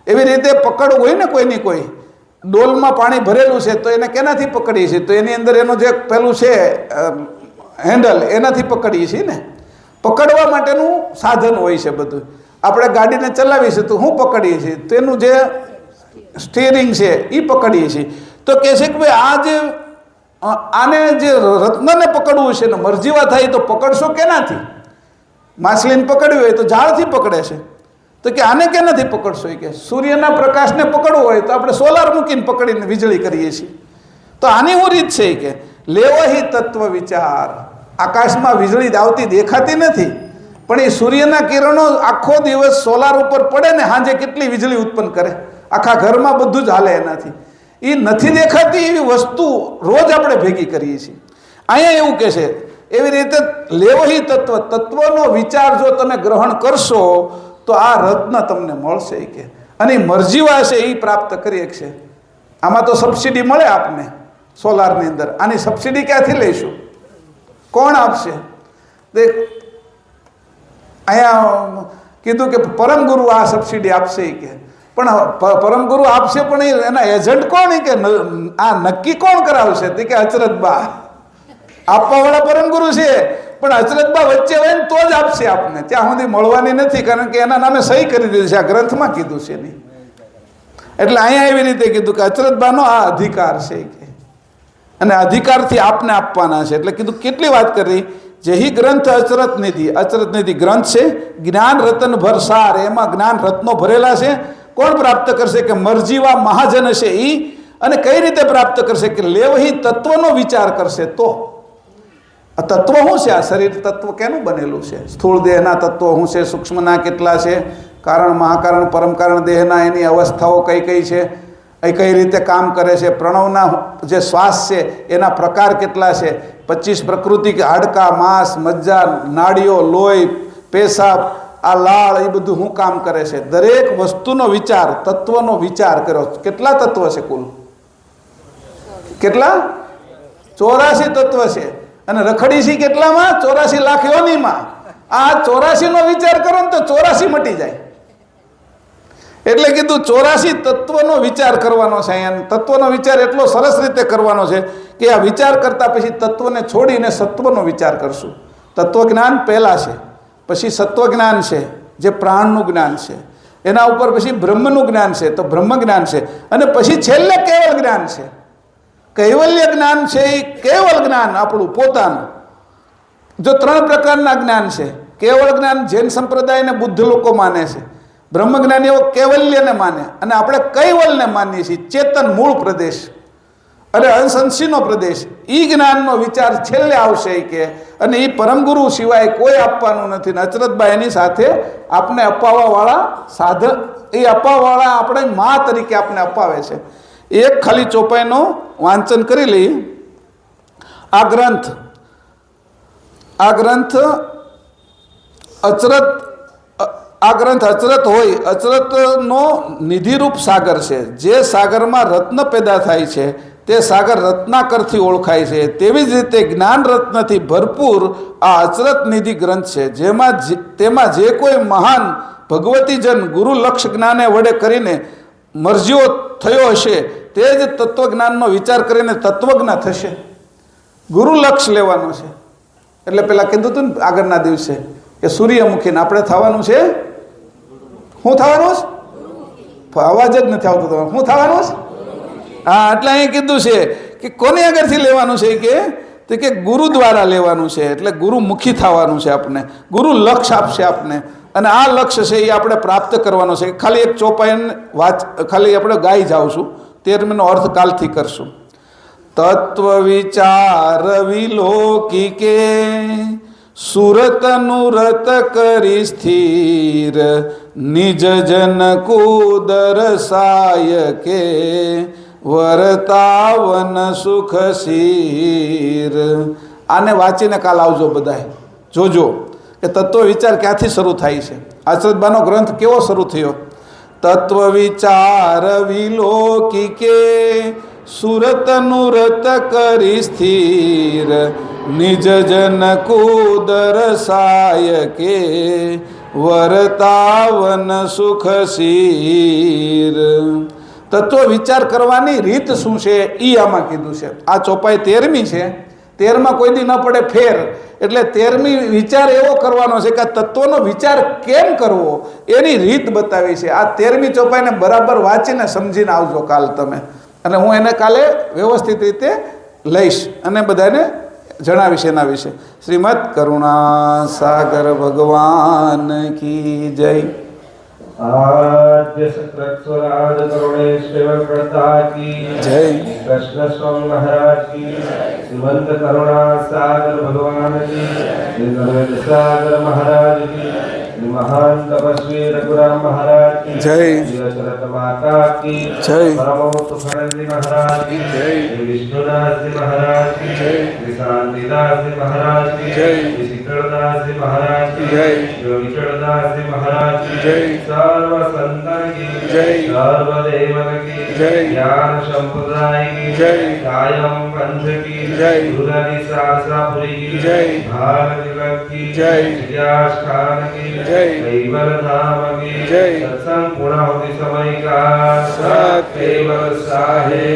એવી રીતે પકડવું હોય ને કોઈની કોઈ, ડોલમાં પાણી ભરેલું છે તો એને કેનાથી પકડીએ છીએ? તો એની અંદર એનું જે પેલું છે હેન્ડલ, એનાથી પકડીએ છીએ ને. પકડવા માટેનું સાધન હોય છે બધું. આપણે ગાડીને ચલાવીએ છીએ તો શું પકડીએ છીએ? તેનું જે સ્ટીયરિંગ છે એ પકડીએ છીએ. તો કહે છે કે ભાઈ આ જે આને જે રત્નને પકડવું છે ને મરજીવા થાય તો પકડશો કેનાથી? માછલીને પકડવી હોય તો ઝાડથી પકડે છે. તો કે આને કેનાથી પકડશો? એ કે સૂર્યના પ્રકાશને પકડવું હોય તો આપણે સોલાર મૂકીને પકડીને વીજળી કરીએ છીએ. તો આની શું રીત છે? કે લેવહી તત્વ વિચાર. આકાશમાં વીજળી આવતી દેખાતી નથી, પણ એ સૂર્યના કિરણો આખો દિવસ સોલાર ઉપર પડે ને સાંજે કેટલી વીજળી ઉત્પન્ન કરે, આખા ઘરમાં બધું જ હાલે એનાથી. એ નથી દેખાતી એવી વસ્તુ રોજ આપણે ભેગી કરીએ છીએ. અહીંયા એવું કહે છે એવી રીતે લેવહી તત્વ, તત્વનો વિચાર જો તમે ગ્રહણ કરશો તો આ રત્ન તમને મળશે. કે અને મરજીવા છે એ પ્રાપ્ત કરી શકશે. આમાં તો સબસિડી મળે આપને સોલારની અંદર. આની સબસિડી ક્યાંથી લઈશું? કોણ આપશે? દેખ અહીંયા કીધું કે પરમગુરુ આ સબસિડી આપશે. કે પણ પરમગુરુ આપશે પણ એના એજન્ટ કોણ? કે આ નક્કી કોણ કરાવશે? તે કે અચરતબા આપવાવાળા પરમગુરુ છે, પણ અચરતબા વચ્ચે હોય ને તો જ આપશે આપને. ત્યાં સુધી મળવાની નથી, કારણ કે એના નામે સહી કરી દીધી છે, આ ગ્રંથમાં કીધું છે નહીં. એટલે અહીંયા એવી રીતે કીધું કે અચરતબાનો આ અધિકાર છે કે, અને અધિકારથી આપને આપવાના છે. એટલે કીધું કેટલી વાત કરી. જેહી ગ્રંથ અચરત નિધિ, અચરત નિધિ ગ્રંથ છે, જ્ઞાન રતન ભરસાર, એમાં જ્ઞાન રત્નો ભરેલા છે. કોણ પ્રાપ્ત કરશે? કે મરજીવા મહાજન છે એ. અને કઈ રીતે પ્રાપ્ત કરશે? કે લેવહી તત્વનો વિચાર કરશે તો. આ તત્વ શું છે? આ શરીર તત્વ કેનું બનેલું છે? સ્થૂળ દેહના તત્વો શું છે? સૂક્ષ્મના કેટલા છે? કારણ, મહાકારણ, પરમકારણ દેહના એની અવસ્થાઓ કઈ કઈ છે? એ કઈ રીતે કામ કરે છે? પ્રણવના જે શ્વાસ છે એના પ્રકાર કેટલા છે? 25 પ્રકૃતિ, હાડકા, માંસ, મજ્જા, નાડીઓ, લોહી, પેશાબ, આ લાળ, એ બધું શું કામ કરે છે? દરેક વસ્તુનો વિચાર, તત્વનો વિચાર કર્યો. કેટલા તત્વ છે કુલ? કેટલા? 84 તત્વ છે. અને રખડી છે કેટલામાં? 84 લાખ યોનીમાં. આ 84 નો વિચાર કરો ને તો 84 મટી જાય. એટલે કીધું 84 તત્વનો વિચાર કરવાનો છે. અહીંયા તત્વનો વિચાર એટલો સરસ રીતે કરવાનો છે કે આ વિચાર કરતા પછી તત્વને છોડીને સત્વનો વિચાર કરશું. તત્વજ્ઞાન પહેલા છે, પછી સત્વજ્ઞાન છે જે પ્રાણનું જ્ઞાન છે, એના ઉપર પછી બ્રહ્મનું જ્ઞાન છે તો બ્રહ્મ જ્ઞાન છે, અને પછી છેલ્લે કેવળ જ્ઞાન છે. કૈવલ્ય જ્ઞાન છે એ કેવળ જ્ઞાન આપણું પોતાનું. જો 3 પ્રકારના જ્ઞાન છે. કેવળ જ્ઞાન જૈન સંપ્રદાયને બુદ્ધ લોકો માને છે. બ્રહ્મ જ્ઞાનીઓ કૈવલ્યને માને, અને આપણે કૈવલને માનીએ છીએ, ચેતન મૂળ પ્રદેશ અને અંશંશીનો પ્રદેશ. એ જ્ઞાનનો વિચાર છેલ્લે આવશે કે, અને એ પરમગુરુ સિવાય કોઈ આપવાનું નથી. અચરતબા એની સાથે આપને અપાવવાવાળા સાધન, એ અપાવવાળા આપણે મા તરીકે આપને અપાવે છે. એક ખાલી ચોપાઈનું વાંચન કરી લઈએ. આ ગ્રંથ અચરત હોય, અચરતનો નિધિરૂપ સાગર છે. જે સાગરમાં રત્ન પેદા થાય છે તે સાગર રત્નાકરથી ઓળખાય છે. તેવી જ રીતે જ્ઞાન રત્નથી ભરપૂર આ અચરત નિધિ ગ્રંથ છે, તેમાં જે કોઈ મહાન ભગવતીજન ગુરુ લક્ષ જ્ઞાને વડે કરીને મરજીઓ થયો હશે તે જ તત્વજ્ઞાનનો વિચાર કરીને તત્વજ્ઞ થશે. ગુરુ લક્ષ લેવાનો છે. એટલે પેલા કીધું હતું ને આગળના દિવસે કે સૂર્યમુખીને આપણે થવાનું છે. શું થવાનું છે? અવાજ જ નથી આવતો તમારે. શું થવાનું છે? હા, એટલે અહીં કીધું છે કે કોની આગળથી લેવાનું છે? કે ગુરુ દ્વારા લેવાનું છે. એટલે ગુરુમુખી થવાનું છે. આપણે ગુરુ લક્ષ આપશે આપને, અને આ લક્ષ્ય છે એ આપણે પ્રાપ્ત કરવાનો છે. ખાલી એક ચોપાઈને ખાલી આપણે ગાઈ જાવશું, 13મીનો અર્થ કાલથી કરશું. તત્વ વિચાર વિલોકિકે સુરતનુરત કરી સ્થિર નિજ જન કુદરસાય કે વર્તાવન સુખ શીર. આને વાંચીને કાલ આવજો બધાય, જોજો કે તત્વ વિચાર ક્યાંથી શરૂ થાય છે. અચરતબાનો ગ્રંથ કેવો શરૂ થયો? તત્વ વિચાર વિલોકિકે સુરત નુરત કરી સ્થિર નિજ જન કુદર સાયકે વરતાવન સુખ શીર. તત્વ વિચાર કરવાની રીત શું છે એ આમાં કીધું છે. આ ચોપાઈ 13મી છે. 13માં કોઈ દી ન પડે ફેર, એટલે 13મી વિચાર એવો કરવાનો છે કે આ તત્વનો વિચાર કેમ કરવો એની રીત બતાવી છે. આ 13મી ચોપાઈને બરાબર વાંચીને સમજીને આવજો કાલ તમે, અને હું એને કાલે વ્યવસ્થિત રીતે લઈશ અને બધાને જણાવીશ એના વિશે. શ્રીમદ કરુણા સાગર ભગવાન કી જય. आद्य सकृत्स्वराज करुणेश्वर प्रता की जय. कृष्ण स्वामी महाराज की श्रीमंत करुणा सागर भगवान की निर्गुण सागर महाराज की महान तपस्वी रघुराम महाराज की जय. जीवचरत माता की जय. परमो सुखनंदी महाराज की जय. विष्णुदास जी महाराज की जय. शांतिदास जी महाराज की जय. विचित्रदास जी महाराज की जय. योगीचरदास जी महाराज की जय. सर्व संतन की जय. सर्व देवन की जय. ज्ञान संप्रदाय की जय. कायम पंथ की जय. दुरारी शास्त्रापुरी की जय. भाग तिलक की जय. विद्यास्थान की जय. कैवल धाम की जय. सत्संग पूर्णाहुति समय का सत्य केवल साहे